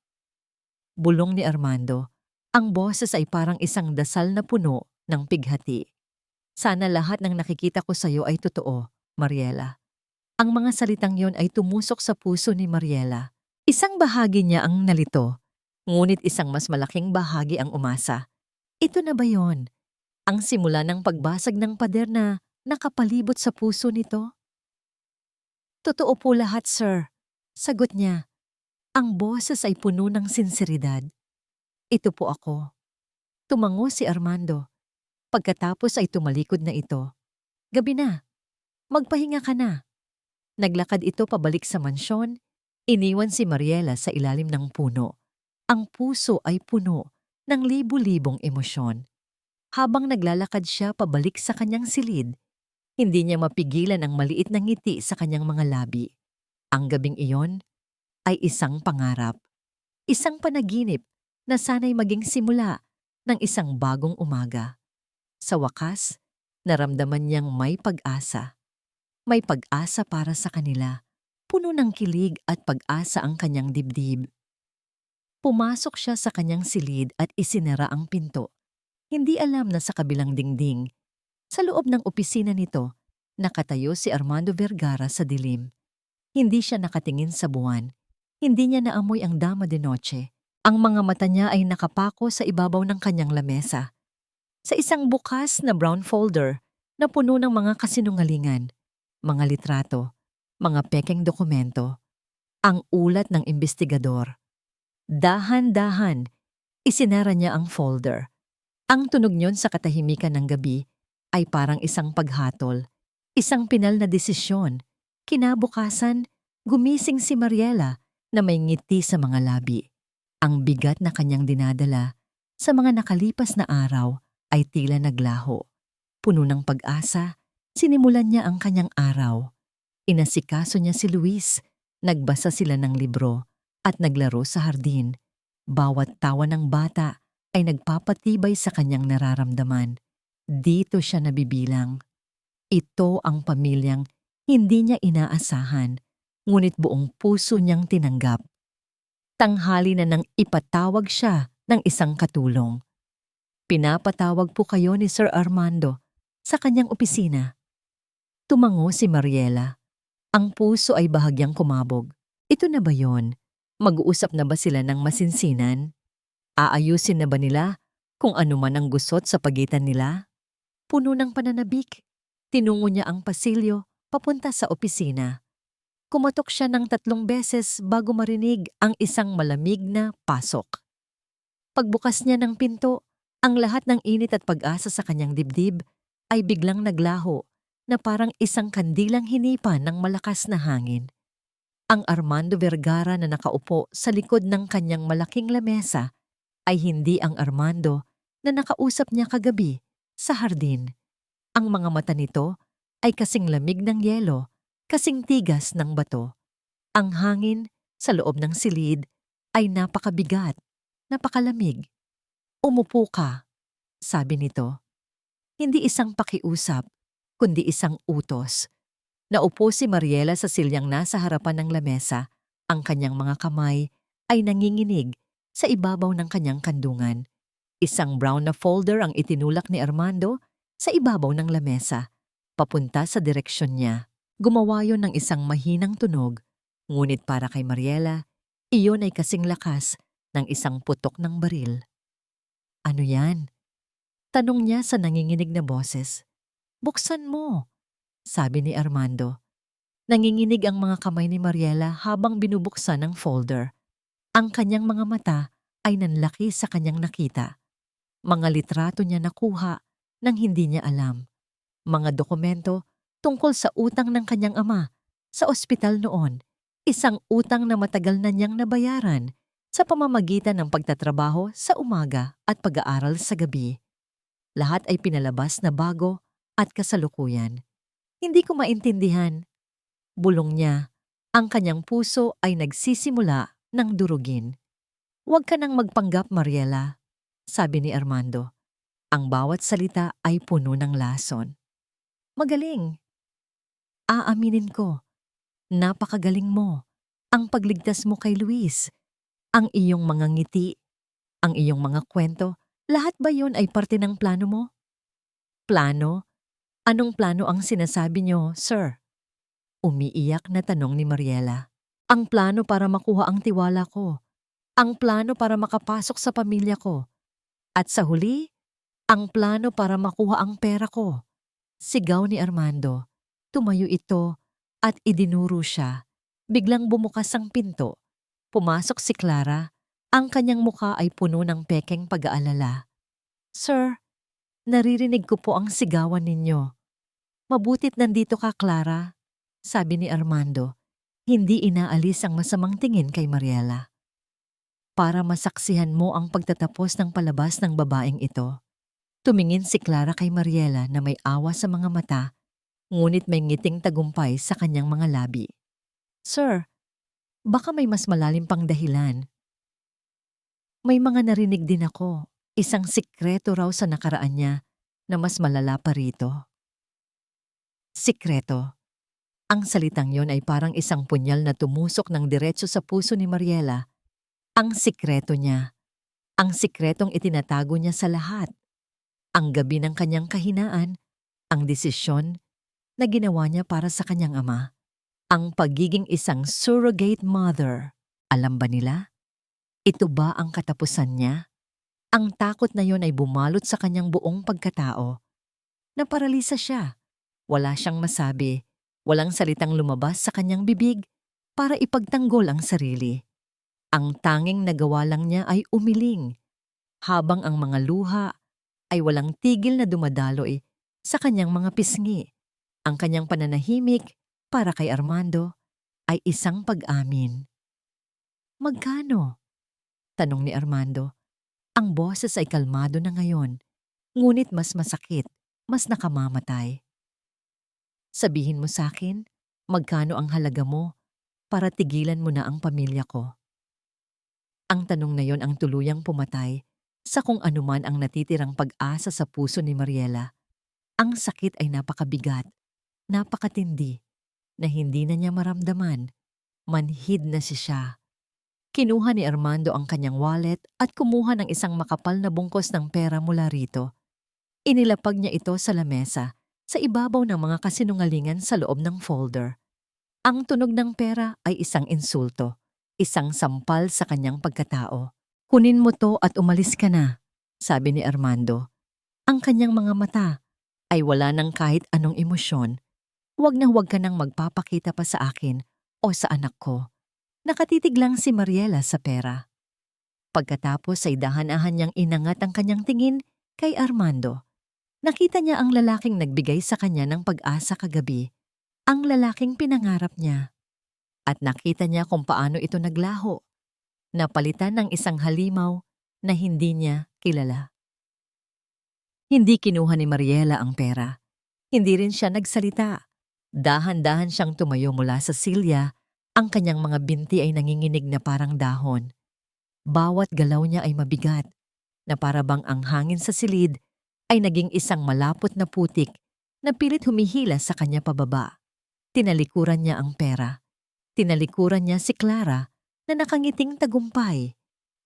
bulong ni Armando. Ang boses ay parang isang dasal na puno ng pighati. Sana lahat ng nakikita ko sa iyo ay totoo, Mariela. Ang mga salitang yon ay tumusok sa puso ni Mariela. Isang bahagi niya ang nalito, ngunit isang mas malaking bahagi ang umasa. Ito na ba yon? Ang simula ng pagbasag ng pader na nakapalibot sa puso nito? Totoo po lahat, sir. Sagot niya. Ang boses ay puno ng sinseridad. Ito po ako. Tumango si Armando. Pagkatapos ay tumalikod na ito. Gabi na. Magpahinga ka na. Naglakad ito pabalik sa mansyon. Iniwan si Mariela sa ilalim ng puno. Ang puso ay puno ng libu-libong emosyon. Habang naglalakad siya pabalik sa kanyang silid, hindi niya mapigilan ang maliit na ngiti sa kanyang mga labi. Ang gabing iyon ay isang pangarap. Isang panaginip na sana'y maging simula ng isang bagong umaga. Sa wakas, naramdaman niyang may pag-asa. May pag-asa para sa kanila. Puno ng kilig at pag-asa ang kanyang dibdib. Pumasok siya sa kanyang silid at isinara ang pinto. Hindi alam na sa kabilang dingding, sa loob ng opisina nito, nakatayo si Armando Vergara sa dilim. Hindi siya nakatingin sa buwan. Hindi niya naamoy ang dama de noche. Ang mga mata niya ay nakapako sa ibabaw ng kanyang lamesa. Sa isang bukas na brown folder na puno ng mga kasinungalingan, mga litrato, mga pekeng dokumento, ang ulat ng investigador. Dahan-dahan, isinara niya ang folder. Ang tunog niyon sa katahimikan ng gabi ay parang isang paghatol, isang pinal na desisyon. Kinabukasan, gumising si Mariela na may ngiti sa mga labi. Ang bigat na kanyang dinadala sa mga nakalipas na araw ay tila naglaho. Puno ng pag-asa, sinimulan niya ang kanyang araw. Inasikaso niya si Luis, nagbasa sila ng libro at naglaro sa hardin. Bawat tawa ng bata ay nagpapatibay sa kanyang nararamdaman. Dito siya nabibilang. Ito ang pamilyang hindi niya inaasahan, ngunit buong puso niyang tinanggap. Tanghali na nang ipatawag siya ng isang katulong. Pinapatawag po kayo ni Sir Armando sa kanyang opisina. Tumango si Mariela. Ang puso ay bahagyang kumabog. Ito na ba yon? Mag-uusap na ba sila ng masinsinan? Aayusin na ba nila kung ano man ang gusot sa pagitan nila? Puno ng pananabik, tinungo niya ang pasilyo papunta sa opisina. Kumatok siya ng 3 beses bago marinig ang isang malamig na pasok. Pagbukas niya ng pinto, ang lahat ng init at pag-asa sa kanyang dibdib ay biglang naglaho na parang isang kandilang hinipan ng malakas na hangin. Ang Armando Vergara na nakaupo sa likod ng kanyang malaking lamesa ay hindi ang Armando na nakausap niya kagabi sa hardin. Ang mga mata nito ay kasing lamig ng yelo, kasing tigas ng bato. Ang hangin sa loob ng silid ay napakabigat, napakalamig. Umupo ka, sabi nito. Hindi isang pakiusap, kundi isang utos. Naupo si Mariela sa silyang nasa harapan ng lamesa. Ang kanyang mga kamay ay nanginginig sa ibabaw ng kanyang kandungan. Isang brown na folder ang itinulak ni Armando sa ibabaw ng lamesa, papunta sa direksyon niya. Gumawa yon ng isang mahinang tunog, ngunit para kay Mariela, iyon ay kasing lakas ng isang putok ng baril. Ano yan? Tanong niya sa nanginginig na boses. Buksan mo, sabi ni Armando. Nanginginig ang mga kamay ni Mariela habang binubuksan ang folder. Ang kanyang mga mata ay nanlaki sa kanyang nakita. Mga litrato niya nakuha nang hindi niya alam. Mga dokumento tungkol sa utang ng kanyang ama sa ospital noon. Isang utang na matagal na niyang nabayaran sa pamamagitan ng pagtatrabaho sa umaga at pag-aaral sa gabi. Lahat ay pinalabas na bago at kasalukuyan. Hindi ko maintindihan. Bulong niya, ang kanyang puso ay nagsisimula ng durugin. Huwag ka nang magpanggap, Mariela, sabi ni Armando. Ang bawat salita ay puno ng lason. Magaling. Aaminin ko, napakagaling mo. Ang pagligtas mo kay Luis, ang iyong mga ngiti, ang iyong mga kwento, lahat ba yun ay parte ng plano mo? Plano? Anong plano ang sinasabi niyo, sir? Umiiyak na tanong ni Mariela. Ang plano para makuha ang tiwala ko. Ang plano para makapasok sa pamilya ko. At sa huli, ang plano para makuha ang pera ko. Sigaw ni Armando. Tumayo ito at idinuro siya. Biglang bumukas ang pinto. Pumasok si Clara. Ang kanyang muka ay puno ng pekeng pag-aalala. Sir, naririnig ko po ang sigawan ninyo. Mabutit nandito ka, Clara, sabi ni Armando. Hindi inaalis ang masamang tingin kay Mariela. Para masaksihan mo ang pagtatapos ng palabas ng babaeng ito. Tumingin si Clara kay Mariela na may awa sa mga mata, ngunit may ngiting tagumpay sa kanyang mga labi. Sir, baka may mas malalim pang dahilan. May mga narinig din ako, isang sikreto raw sa nakaraan niya na mas malala pa rito. Sikreto. Ang salitang yon ay parang isang punyal na tumusok ng diretso sa puso ni Mariela. Ang sikreto niya. Ang sikretong itinatago niya sa lahat. Ang gabi ng kanyang kahinaan, ang desisyon na ginawa niya para sa kanyang ama. Ang pagiging isang surrogate mother. Alam ba nila? Ito ba ang katapusan niya? Ang takot na yon ay bumalot sa kanyang buong pagkatao. Naparalisa siya. Wala siyang masabi. Walang salitang lumabas sa kanyang bibig para ipagtanggol ang sarili. Ang tanging nagawa lang niya ay umiling, habang ang mga luha ay walang tigil na dumadaloy sa kanyang mga pisngi. Ang kanyang pananahimik para kay Armando ay isang pag-amin. Magkano? Tanong ni Armando. Ang boses ay kalmado na ngayon, ngunit mas masakit, mas nakamamatay. Sabihin mo sa akin, magkano ang halaga mo para tigilan mo na ang pamilya ko? Ang tanong na yon ang tuluyang pumatay sa kung anuman ang natitirang pag-asa sa puso ni Mariela. Ang sakit ay napakabigat, napakatindi, na hindi na niya maramdaman. Manhid na siya. Kinuha ni Armando ang kanyang wallet at kumuha ng isang makapal na bungkos ng pera mula rito. Inilapag niya ito sa lamesa, sa ibabaw ng mga kasinungalingan sa loob ng folder. Ang tunog ng pera ay isang insulto, isang sampal sa kanyang pagkatao. Kunin mo to at umalis ka na, sabi ni Armando. Ang kanyang mga mata ay wala ng kahit anong emosyon. Huwag na huwag ka nang magpapakita pa sa akin o sa anak ko. Nakatitig lang si Mariela sa pera. Pagkatapos ay dahan-dahan niyang inangat ang kanyang tingin kay Armando. Nakita niya ang lalaking nagbigay sa kanya ng pag-asa kagabi, ang lalaking pinangarap niya. At nakita niya kung paano ito naglaho, napalitan ng isang halimaw na hindi niya kilala. Hindi kinuha ni Mariela ang pera. Hindi rin siya nagsalita. Dahan-dahan siyang tumayo mula sa silya, ang kanyang mga binti ay nanginginig na parang dahon. Bawat galaw niya ay mabigat, na parabang ang hangin sa silid ay naging isang malapot na putik na pilit humihila sa kanya pababa. Tinalikuran niya ang pera. Tinalikuran niya si Clara na nakangiting tagumpay.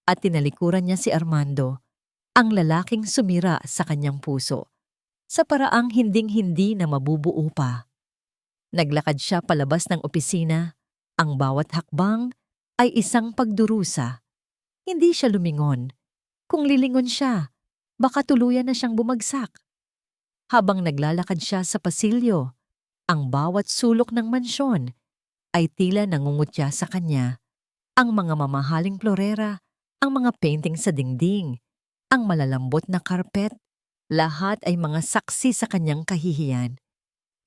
At tinalikuran niya si Armando, ang lalaking sumira sa kanyang puso, sa paraang hinding-hindi na mabubuo pa. Naglakad siya palabas ng opisina. Ang bawat hakbang ay isang pagdurusa. Hindi siya lumingon. Kung lilingon siya, baka tuluyan na siyang bumagsak. Habang naglalakad siya sa pasilyo, ang bawat sulok ng mansyon ay tila nangungutya sa kanya. Ang mga mamahaling florera, ang mga painting sa dingding, ang malalambot na karpet, lahat ay mga saksi sa kanyang kahihiyan.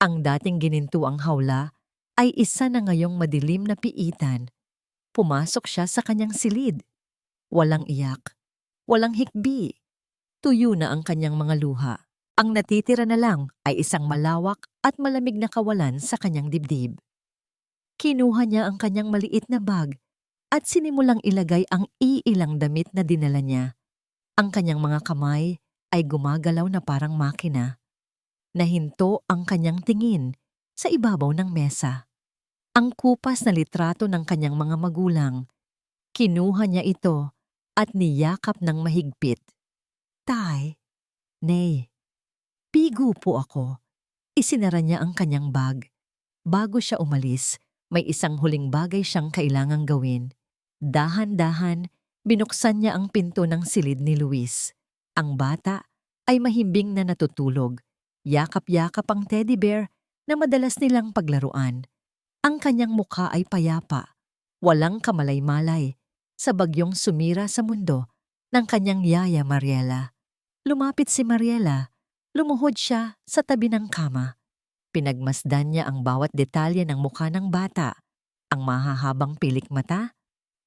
Ang dating ginintuang hawla ay isa na ngayong madilim na piitan. Pumasok siya sa kanyang silid. Walang iyak, walang hikbi. Tuyo na ang kanyang mga luha. Ang natitira na lang ay isang malawak at malamig na kawalan sa kanyang dibdib. Kinuha niya ang kanyang maliit na bag at sinimulang ilagay ang iilang damit na dinala niya. Ang kanyang mga kamay ay gumagalaw na parang makina. Nahinto ang kanyang tingin sa ibabaw ng mesa. Ang kupas na litrato ng kanyang mga magulang. Kinuha niya ito at niyakap ng mahigpit. Tay, Nay, pigo po ako. Isinara niya ang kanyang bag. Bago siya umalis, may isang huling bagay siyang kailangang gawin. Dahan-dahan, binuksan niya ang pinto ng silid ni Luis. Ang bata ay mahimbing na natutulog. Yakap-yakap ang teddy bear na madalas nilang paglaruan. Ang kanyang mukha ay payapa, walang kamalay-malay, sa bagyong sumira sa mundo ng kanyang yaya Mariela. Lumapit si Mariela, lumuhod siya sa tabi ng kama. Pinagmasdan niya ang bawat detalye ng mukha ng bata, ang mahahabang pilik mata,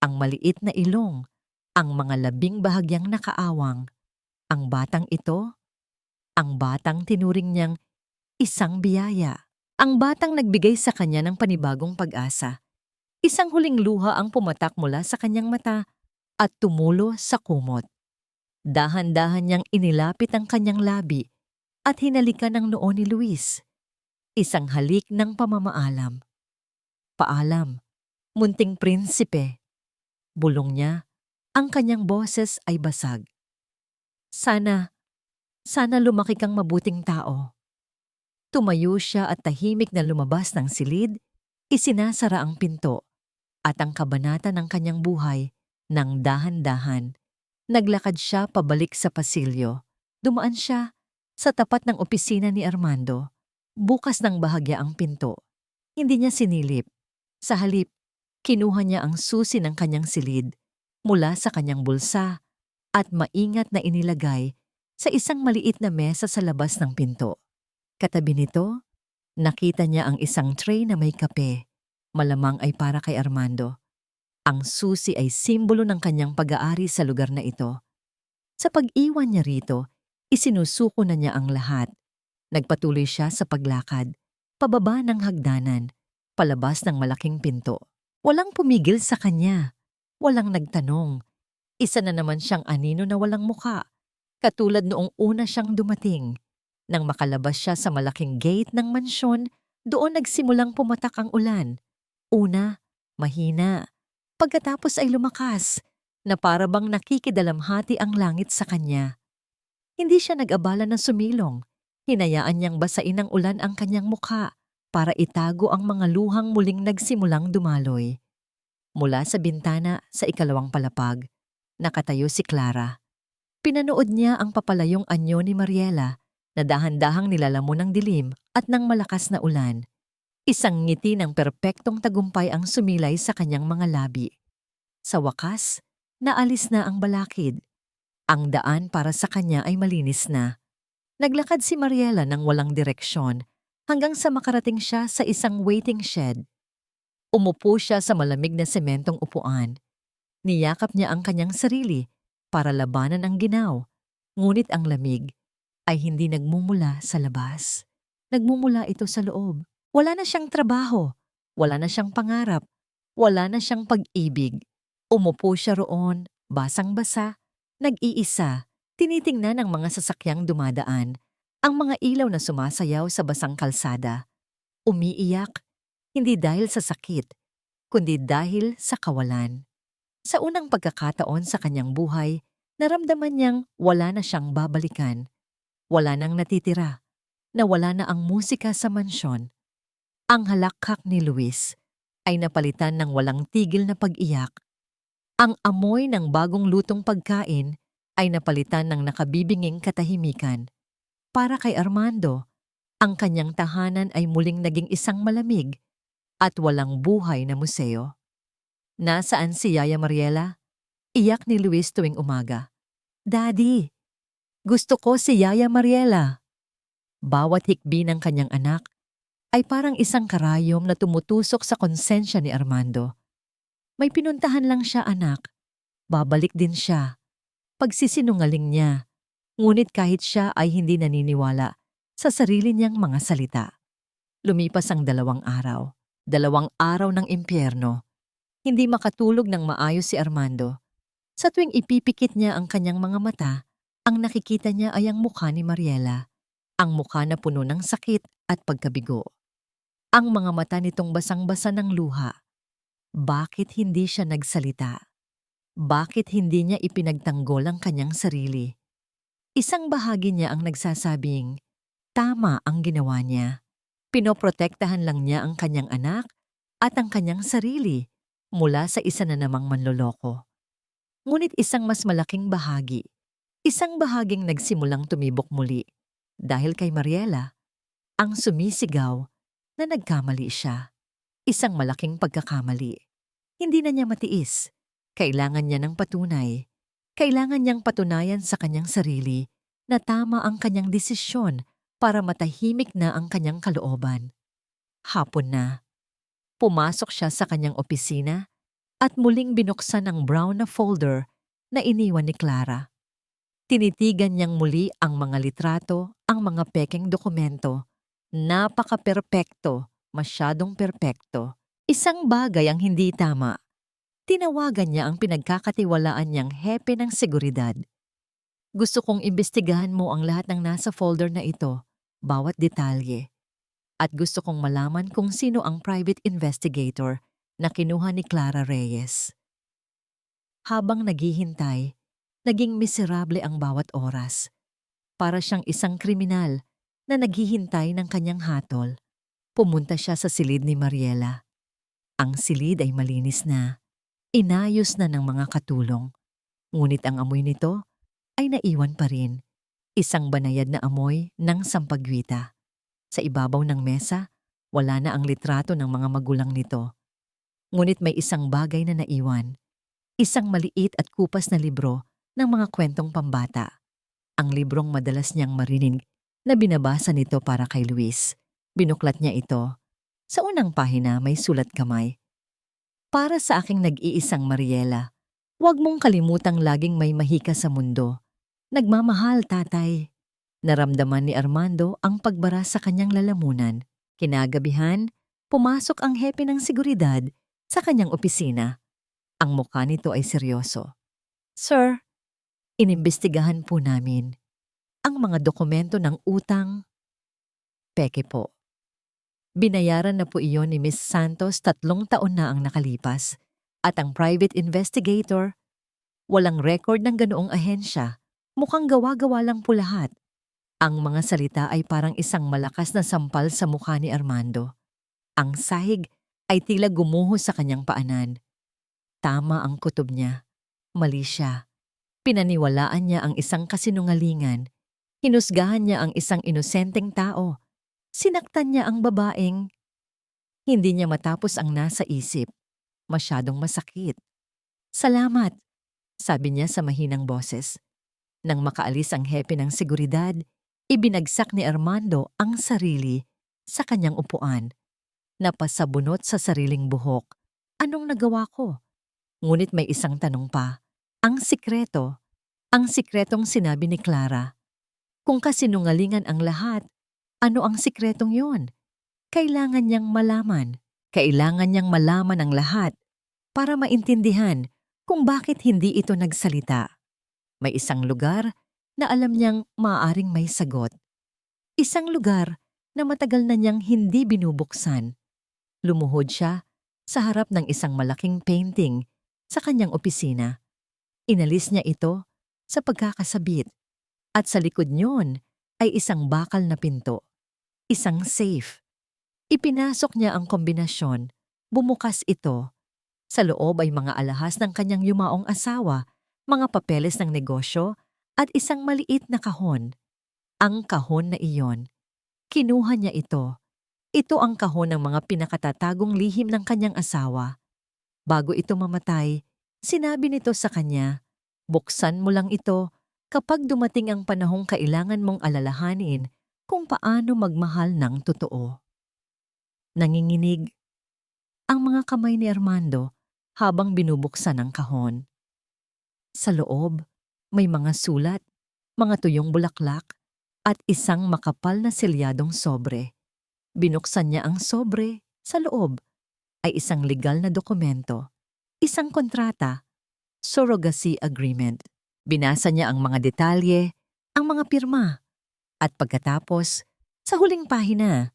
ang maliit na ilong, ang mga labing bahagyang nakaawang. Ang batang ito, ang batang tinuring niyang isang biyaya. Ang batang nagbigay sa kanya ng panibagong pag-asa. Isang huling luha ang pumatak mula sa kanyang mata at tumulo sa kumot. Dahan-dahan niyang inilapit ang kanyang labi at hinalikan ang noo ni Luis. Isang halik ng pamamaalam. Paalam, munting prinsipe. Bulong niya, ang kanyang boses ay basag. Sana lumaki kang mabuting tao. Tumayo siya at tahimik na lumabas ng silid, isinasara ang pinto, at ang kabanata ng kanyang buhay nang dahan-dahan. Naglakad siya pabalik sa pasilyo. Dumaan siya sa tapat ng opisina ni Armando. Bukas ng bahagya ang pinto. Hindi niya sinilip. Sa halip, kinuha niya ang susi ng kanyang silid mula sa kanyang bulsa at maingat na inilagay sa isang maliit na mesa sa labas ng pinto. Katabi nito, nakita niya ang isang tray na may kape. Malamang ay para kay Armando. Ang susi ay simbolo ng kanyang pag-aari sa lugar na ito. Sa pag-iwan niya rito, isinusuko na niya ang lahat. Nagpatuloy siya sa paglakad, pababa ng hagdanan, palabas ng malaking pinto. Walang pumigil sa kanya. Walang nagtanong. Isa na naman siyang anino na walang muka, katulad noong una siyang dumating. Nang makalabas siya sa malaking gate ng mansyon, doon nagsimulang pumatak ang ulan. Una, mahina. Pagkatapos ay lumakas, na para bang nakikidalamhati ang langit sa kanya. Hindi siya nag-abala na sumilong. Hinayaan niyang basain ng ulan ang kanyang mukha para itago ang mga luhang muling nagsimulang dumaloy. Mula sa bintana sa ikalawang palapag, nakatayo si Clara. Pinanood niya ang papalayong anyo ni Mariela na dahan-dahang nilalamon ng dilim at ng malakas na ulan. Isang ngiti ng perpektong tagumpay ang sumilay sa kanyang mga labi. Sa wakas, naalis na ang balakid. Ang daan para sa kanya ay malinis na. Naglakad si Mariela ng walang direksyon hanggang sa makarating siya sa isang waiting shed. Umupo siya sa malamig na sementong upuan. Niyakap niya ang kanyang sarili para labanan ang ginaw, ngunit ang lamig ay hindi nagmumula sa labas. Nagmumula ito sa loob. Wala na siyang trabaho, wala na siyang pangarap, wala na siyang pag-ibig. Umupo siya roon, basang-basa, nag-iisa, tinitingnan ang mga sasakyang dumadaan, ang mga ilaw na sumasayaw sa basang kalsada. Umiiyak, hindi dahil sa sakit, kundi dahil sa kawalan. Sa unang pagkakataon sa kanyang buhay, naramdaman niyang wala na siyang babalikan. Wala nang natitira, na wala na ang musika sa mansyon. Ang halakhak ni Luis ay napalitan ng walang tigil na pag-iyak. Ang amoy ng bagong lutong pagkain ay napalitan ng nakabibinging katahimikan. Para kay Armando, ang kanyang tahanan ay muling naging isang malamig at walang buhay na museo. Nasaan si Yaya Mariela? Iyak ni Luis tuwing umaga. Daddy, gusto ko si Yaya Mariela. Bawat hikbi ng kanyang anak ay parang isang karayom na tumutusok sa konsensya ni Armando. May pinuntahan lang siya, anak. Babalik din siya. Pagsisinungaling niya. Ngunit kahit siya ay hindi naniniwala sa sarili niyang mga salita. Lumipas ang 2 araw. 2 araw ng impyerno. Hindi makatulog ng maayos si Armando. Sa tuwing ipipikit niya ang kanyang mga mata, ang nakikita niya ay ang mukha ni Mariela. Ang mukha na puno ng sakit at pagkabigo. Ang mga mata nitong basang-basa ng luha. Bakit hindi siya nagsalita? Bakit hindi niya ipinagtanggol ang kanyang sarili? Isang bahagi niya ang nagsasabing, tama ang ginawa niya. Pinoprotektahan lang niya ang kanyang anak at ang kanyang sarili mula sa isa na namang manloloko. Ngunit isang mas malaking bahagi, isang bahaging nagsimulang tumibok muli dahil kay Mariela, ang sumisigaw na nagkamali siya. Isang malaking pagkakamali. Hindi na niya matiis. Kailangan niya ng patunay. Kailangan niyang patunayan sa kanyang sarili na tama ang kanyang desisyon para matahimik na ang kanyang kalooban. Hapon na. Pumasok siya sa kanyang opisina at muling binuksan ang brown na folder na iniwan ni Clara. Tinitigan niyang muli ang mga litrato, ang mga pekeng dokumento. Napaka-perpekto, masyadong perpekto. Isang bagay ang hindi tama. Tinawagan niya ang pinagkakatiwalaan niyang hepe ng seguridad. Gusto kong imbestigahan mo ang lahat ng nasa folder na ito, bawat detalye. At gusto kong malaman kung sino ang private investigator na kinuha ni Clara Reyes. Habang naghihintay, naging miserable ang bawat oras. Para siyang isang kriminal na naghihintay ng kanyang hatol. Pumunta siya sa silid ni Mariela. Ang silid ay malinis na. Inayos na ng mga katulong. Ngunit ang amoy nito ay naiwan pa rin. Isang banayad na amoy ng sampagwita. Sa ibabaw ng mesa, wala na ang litrato ng mga magulang nito. Ngunit may isang bagay na naiwan. Isang maliit at kupas na libro ng mga kwentong pambata. Ang librong madalas niyang marinig na binabasa nito para kay Luis. Binuklat niya ito. Sa unang pahina may sulat kamay. Para sa aking nag-iisang Mariela, huwag mong kalimutang laging may mahika sa mundo. Nagmamahal, tatay. Naramdaman ni Armando ang pagbara sa kanyang lalamunan. Kinagabihan, pumasok ang hepe ng seguridad sa kanyang opisina. Ang mukha nito ay seryoso. Sir, inimbestigahan po namin ang mga dokumento ng utang. Peke po. Binayaran na po iyon ni Miss Santos 3 taon na ang nakalipas at ang private investigator, walang record ng ganoong ahensya, mukhang gawa-gawa lang po lahat. Ang mga salita ay parang isang malakas na sampal sa mukha ni Armando. Ang sahig ay tila gumuho sa kanyang paanan. Tama ang kutob niya. Mali siya. Pinaniwalaan niya ang isang kasinungalingan. Hinusgahan niya ang isang inosenteng tao. Sinaktan niya ang babaeng. Hindi niya matapos ang nasa isip. Masyadong masakit. Salamat, sabi niya sa mahinang boses. Nang makaalis ang hepe ng seguridad, ibinagsak ni Armando ang sarili sa kanyang upuan. Napasabunot sa sariling buhok. Anong nagawa ko? Ngunit may isang tanong pa. Ang sikretong sinabi ni Clara. Kung kasinungalingan ang lahat, ano ang sikretong yon? Kailangan niyang malaman. Kailangan niyang malaman ang lahat para maintindihan kung bakit hindi ito nagsalita. May isang lugar na alam niyang maaaring may sagot. Isang lugar na matagal na niyang hindi binubuksan. Lumuhod siya sa harap ng isang malaking painting sa kanyang opisina. Inalis niya ito sa pagkakasabit at sa likod niyon ay isang bakal na pinto. Isang safe. Ipinasok niya ang kombinasyon. Bumukas ito. Sa loob ay mga alahas ng kanyang yumaong asawa, mga papeles ng negosyo, at isang maliit na kahon. Ang kahon na iyon. Kinuha niya ito. Ito ang kahon ng mga pinakatatagong lihim ng kanyang asawa. Bago ito mamatay, sinabi nito sa kanya, buksan mo lang ito kapag dumating ang panahong kailangan mong alalahanin kung paano magmahal ng totoo. Nanginginig ang mga kamay ni Armando habang binubuksan ang kahon. Sa loob, may mga sulat, mga tuyong bulaklak, at isang makapal na selyadong sobre. Binuksan niya ang sobre. Sa loob ay isang legal na dokumento, isang kontrata, surrogacy agreement. Binasa niya ang mga detalye, ang mga pirma, at pagkatapos, sa huling pahina,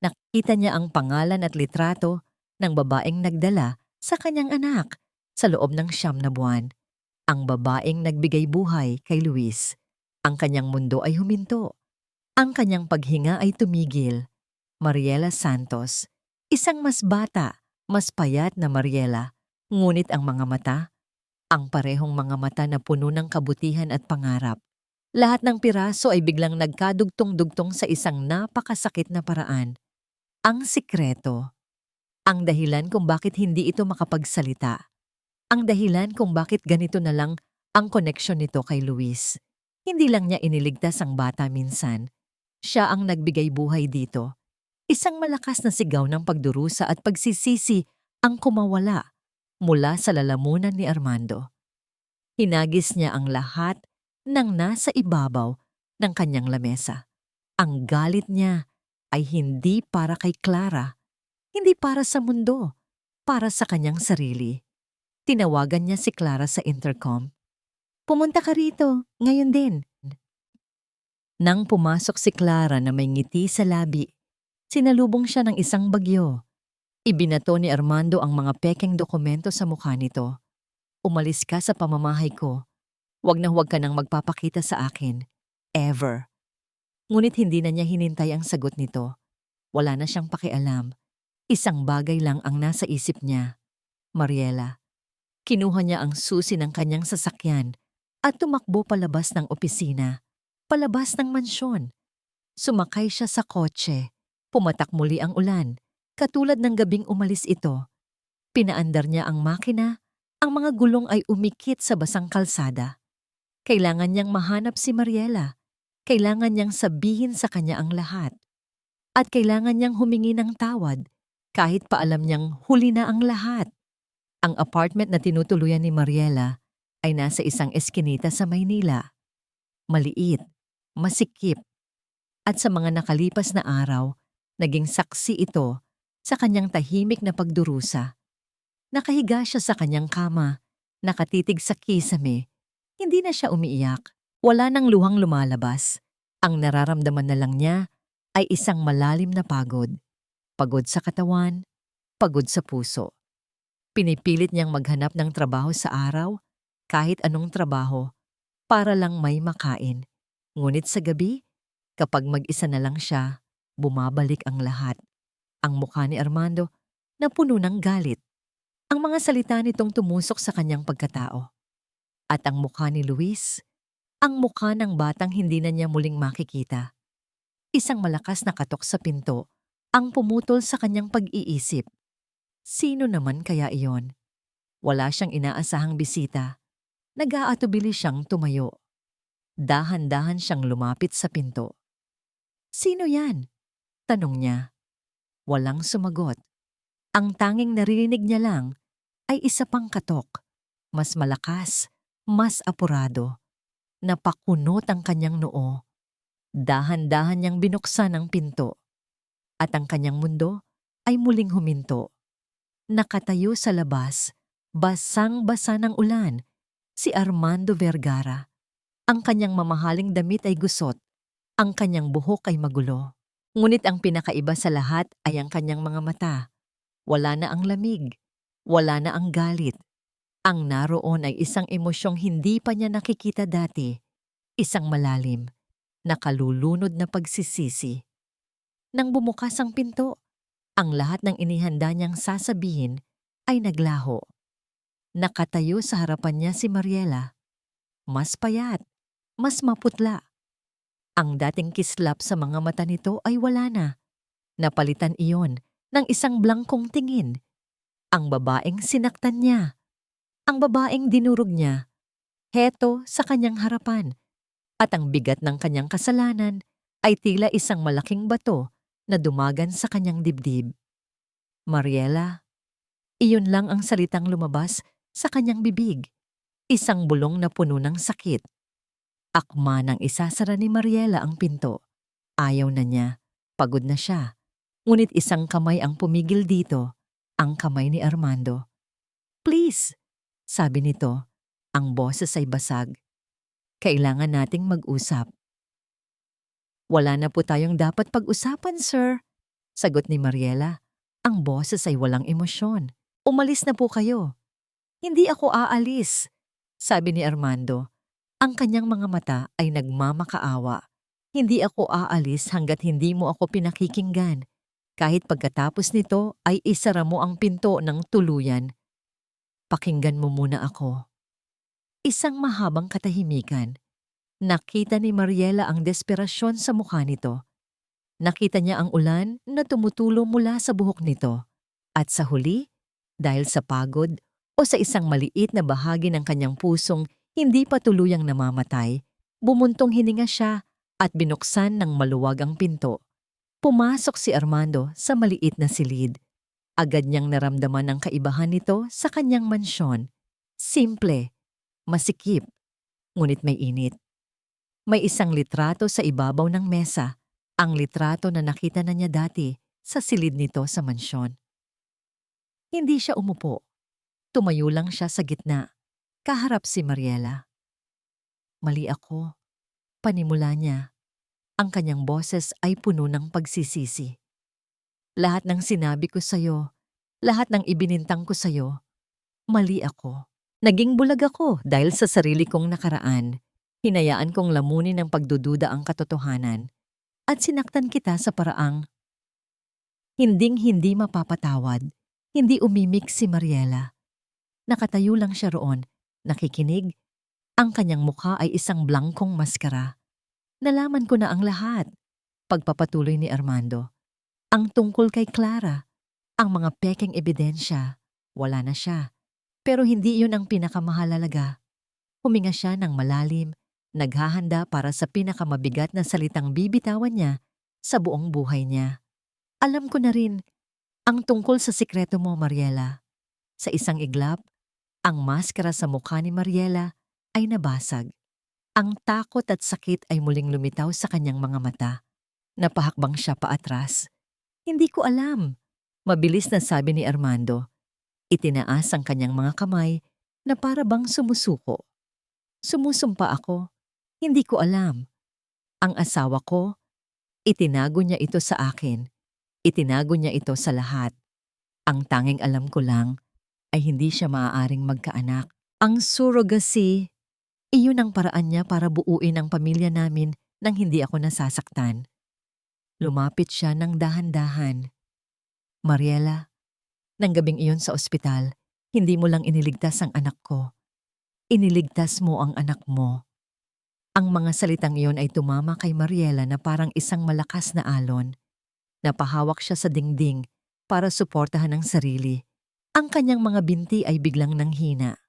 nakita niya ang pangalan at litrato ng babaeng nagdala sa kanyang anak sa loob ng 9 na buwan. Ang babaeng nagbigay buhay kay Luis. Ang kanyang mundo ay huminto. Ang kanyang paghinga ay tumigil. Mariela Santos, isang mas bata, mas payat na Mariela, ngunit ang mga mata, ang parehong mga mata na puno ng kabutihan at pangarap. Lahat ng piraso ay biglang nagkadugtong-dugtong sa isang napakasakit na paraan. Ang sikreto. Ang dahilan kung bakit hindi ito makapagsalita. Ang dahilan kung bakit ganito na lang ang koneksyon nito kay Luis. Hindi lang niya iniligtas ang bata minsan. Siya ang nagbigay buhay dito. Isang malakas na sigaw ng pagdurusa at pagsisisi ang kumawala mula sa lalamunan ni Armando. Hinagis niya ang lahat ng nasa ibabaw ng kanyang lamesa. Ang galit niya ay hindi para kay Clara, hindi para sa mundo, para sa kanyang sarili. Tinawagan niya si Clara sa intercom. "Pumunta ka rito, ngayon din." Nang pumasok si Clara na may ngiti sa labi, sinalubong siya ng isang bagyo. Ibinato ni Armando ang mga pekeng dokumento sa mukha nito. "Umalis ka sa pamamahay ko. Huwag na huwag ka nang magpapakita sa akin. Ever." Ngunit hindi na niya hinintay ang sagot nito. Wala na siyang pakialam. Isang bagay lang ang nasa isip niya. Mariela. Kinuha niya ang susi ng kanyang sasakyan at tumakbo palabas ng opisina, palabas ng mansyon. Sumakay siya sa kotse. Pumatak muli ang ulan. Katulad ng gabing umalis ito. Pinaandar niya ang makina. Ang mga gulong ay umikit sa basang kalsada. Kailangan niyang mahanap si Mariela. Kailangan niyang sabihin sa kanya ang lahat. At kailangan niyang humingi ng tawad kahit pa alam niyang huli na ang lahat. Ang apartment na tinutuluyan ni Mariela ay nasa isang eskinita sa Maynila. Maliit, masikip, at sa mga nakalipas na araw, naging saksi ito sa kanyang tahimik na pagdurusa. Nakahiga siya sa kanyang kama, nakatitig sa kisame. Hindi na siya umiiyak, wala nang luhang lumalabas. Ang nararamdaman na lang niya ay isang malalim na pagod. Pagod sa katawan, pagod sa puso. Pinipilit niyang maghanap ng trabaho sa araw, kahit anong trabaho, para lang may makain. Ngunit sa gabi, kapag mag-isa na lang siya, bumabalik ang lahat. Ang mukha ni Armando na puno ng galit. Ang mga salita nitong tumusok sa kanyang pagkatao. At ang mukha ni Luis, ang mukha ng batang hindi na niya muling makikita. Isang malakas na katok sa pinto ang pumutol sa kanyang pag-iisip. Sino naman kaya iyon? Wala siyang inaasahang bisita. Nag-aatubili siyang tumayo. Dahan-dahan siyang lumapit sa pinto. "Sino yan?" tanong niya. Walang sumagot. Ang tanging naririnig niya lang ay isa pang katok. Mas malakas, mas apurado. Napakunot ang kanyang noo. Dahan-dahan niyang binuksan ang pinto. At ang kanyang mundo ay muling huminto. Nakatayo sa labas, basang-basa ng ulan, si Armando Vergara. Ang kanyang mamahaling damit ay gusot, ang kanyang buhok ay magulo. Ngunit ang pinakaiba sa lahat ay ang kanyang mga mata. Wala na ang lamig, wala na ang galit. Ang naroon ay isang emosyong hindi pa niya nakikita dati, isang malalim, nakalulunod na pagsisisi. Nang bumukas ang pinto, ang lahat ng inihanda niyang sasabihin ay naglaho. Nakatayo sa harapan niya si Mariela. Mas payat, mas maputla. Ang dating kislap sa mga mata nito ay wala na. Napalitan iyon ng isang blangkong tingin. Ang babaeng sinaktan niya. Ang babaeng dinurog niya. Heto sa kanyang harapan. At ang bigat ng kanyang kasalanan ay tila isang malaking bato na dumagan sa kanyang dibdib. "Mariela," iyon lang ang salitang lumabas sa kanyang bibig. Isang bulong na puno ng sakit. Akma nang isasara ni Mariela ang pinto. Ayaw na niya. Pagod na siya. Ngunit isang kamay ang pumigil dito. Ang kamay ni Armando. "Please," sabi nito. Ang boses ay basag. "Kailangan nating mag-usap." "Wala na po tayong dapat pag-usapan, sir," sagot ni Mariela. Ang boses ay walang emosyon. "Umalis na po kayo." "Hindi ako aalis," sabi ni Armando. Ang kanyang mga mata ay nagmamakaawa. "Hindi ako aalis hanggat hindi mo ako pinakikinggan. Kahit pagkatapos nito ay isara mo ang pinto ng tuluyan. Pakinggan mo muna ako." Isang mahabang katahimikan. Nakita ni Mariela ang desperasyon sa mukha nito. Nakita niya ang ulan na tumutulo mula sa buhok nito. At sa huli, dahil sa pagod o sa isang maliit na bahagi ng kanyang pusong hindi pa tuluyang namamatay, bumuntong hininga siya at binuksan ng maluwag ang pinto. Pumasok si Armando sa maliit na silid. Agad niyang naramdaman ang kaibahan nito sa kanyang mansyon. Simple, masikip, ngunit may init. May isang litrato sa ibabaw ng mesa, ang litrato na nakita na niya dati sa silid nito sa mansyon. Hindi siya umupo. Tumayo lang siya sa gitna. Kaharap si Mariela. "Mali ako," panimula niya. Ang kanyang boses ay puno ng pagsisisi. "Lahat ng sinabi ko sa'yo, lahat ng ibinintang ko sa'yo, mali ako. Naging bulag ako dahil sa sarili kong nakaraan. Hinayaan kong lamunin ng pagdududa ang katotohanan. At sinaktan kita sa paraang hinding-hindi mapapatawad." Hindi umimik si Mariela. Nakatayo lang siya roon, nakikinig. Ang kanyang mukha ay isang blangkong maskara. "Nalaman ko na ang lahat." Pagpapatuloy ni Armando. "Ang tungkol kay Clara, ang mga pekeng ebidensya, wala na siya. Pero hindi iyon ang pinakamahalaga." Huminga siya ng malalim, naghahanda para sa pinakamabigat na salitang bibitawan niya sa buong buhay niya. "Alam ko na rin ang tungkol sa sikreto mo, Mariela." Sa isang iglap, ang maskara sa mukha ni Mariela ay nabasag. Ang takot at sakit ay muling lumitaw sa kanyang mga mata. Napahakbang siya paatras. "Hindi ko alam," mabilis na sabi ni Armando. Itinaas ang kanyang mga kamay na para bang sumusuko. "Sumusumpa ako. Hindi ko alam. Ang asawa ko, itinago niya ito sa akin. Itinago niya ito sa lahat. Ang tanging alam ko lang ay hindi siya maaaring magkaanak. Ang surrogacy, iyon ang paraan niya para buuin ang pamilya namin nang hindi ako nasasaktan." Lumapit siya ng dahan-dahan. "Mariela, nang gabing iyon sa ospital, hindi mo lang iniligtas ang anak ko. Iniligtas mo ang anak mo." Ang mga salitang iyon ay tumama kay Mariela na parang isang malakas na alon. Napahawak siya sa dingding para suportahan ang sarili. Ang kanyang mga binti ay biglang nanghina.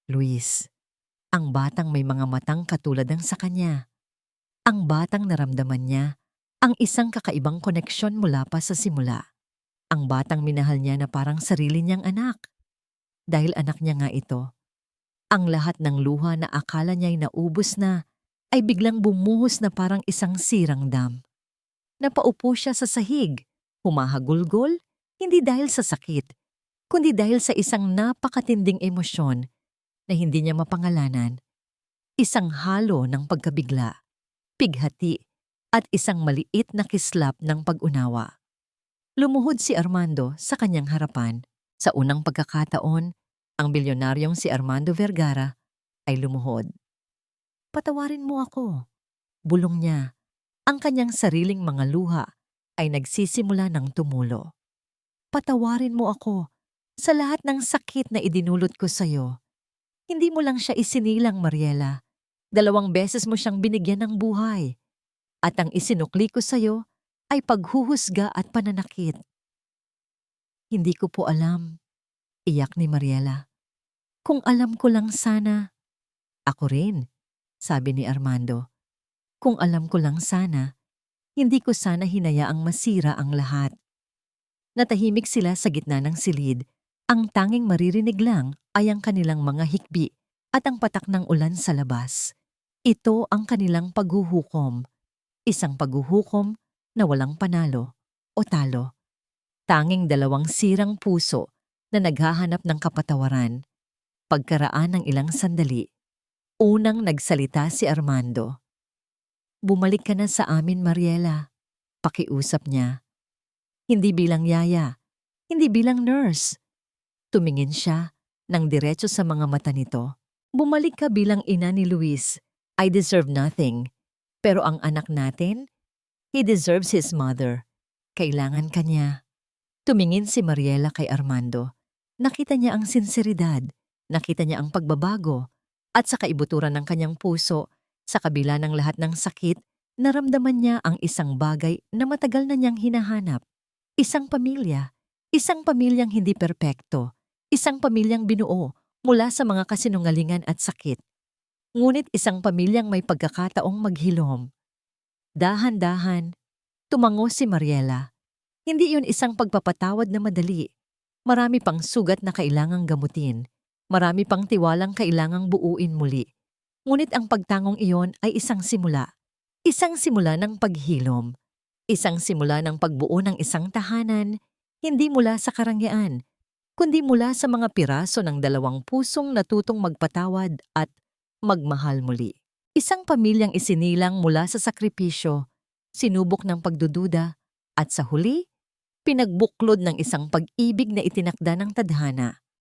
Luis, ang batang may mga matang katulad ng sa kanya. Ang batang naramdaman niya ang isang kakaibang koneksyon mula pa sa simula. Ang batang minahal niya na parang sarili niyang anak. Dahil anak niya nga ito. Ang lahat ng luha na akala niya'y naubos na ay biglang bumuhos na parang isang sirang dam. Napaupo siya sa sahig, humahagulgol, hindi dahil sa sakit, kundi dahil sa isang napakatinding emosyon na hindi niya mapangalanan. Isang halo ng pagkabigla, pighati, at isang maliit na kislap ng pag-unawa. Lumuhod si Armando sa kanyang harapan. Sa unang pagkakataon, ang bilyonaryong si Armando Vergara ay lumuhod. "Patawarin mo ako," bulong niya. Ang kanyang sariling mga luha ay nagsisimula ng tumulo. "Patawarin mo ako sa lahat ng sakit na idinulot ko sa'yo. Hindi mo lang siya isinilang, Mariela. 2 beses mo siyang binigyan ng buhay. At ang isinukli ko sa'yo ay paghuhusga at pananakit." "Hindi ko po alam," iyak ni Mariela. "Kung alam ko lang sana." "Ako rin," sabi ni Armando. "Kung alam ko lang sana, hindi ko sana hinayaang masira ang lahat." Natahimik sila sa gitna ng silid. Ang tanging maririnig lang ay ang kanilang mga hikbi at ang patak ng ulan sa labas. Ito ang kanilang paghuhukom. Isang paghuhukom na walang panalo o talo. Tanging dalawang sirang puso na naghahanap ng kapatawaran. Pagkaraan ng ilang sandali, unang nagsalita si Armando. "Bumalik ka na sa amin, Mariela." Pakiusap niya. Hindi bilang yaya, hindi bilang nurse. Tumingin siya ng diretso sa mga mata nito. "Bumalik ka bilang ina ni Luis. I deserve nothing. Pero ang anak natin, he deserves his mother. Kailangan ka niya." Tumingin si Mariela kay Armando. Nakita niya ang sinseridad, nakita niya ang pagbabago, at sa kaibuturan ng kanyang puso, sa kabila ng lahat ng sakit, naramdaman niya ang isang bagay na matagal na niyang hinahanap. Isang pamilyang hindi perpekto, isang pamilyang binuo mula sa mga kasinungalingan at sakit. Ngunit isang pamilyang may pagkakataong maghilom. Dahan-dahan, tumango si Mariela. Hindi iyon isang pagpapatawad na madali. Marami pang sugat na kailangang gamutin. Marami pang tiwalang kailangang buuin muli. Ngunit ang pagtangong iyon ay isang simula. Isang simula ng paghilom. Isang simula ng pagbuo ng isang tahanan, hindi mula sa karangyaan, kundi mula sa mga piraso ng dalawang pusong natutong magpatawad at magmahal muli. Isang pamilyang isinilang mula sa sakripisyo, sinubok ng pagdududa, at sa huli, pinagbuklod ng isang pag-ibig na itinakda ng tadhana.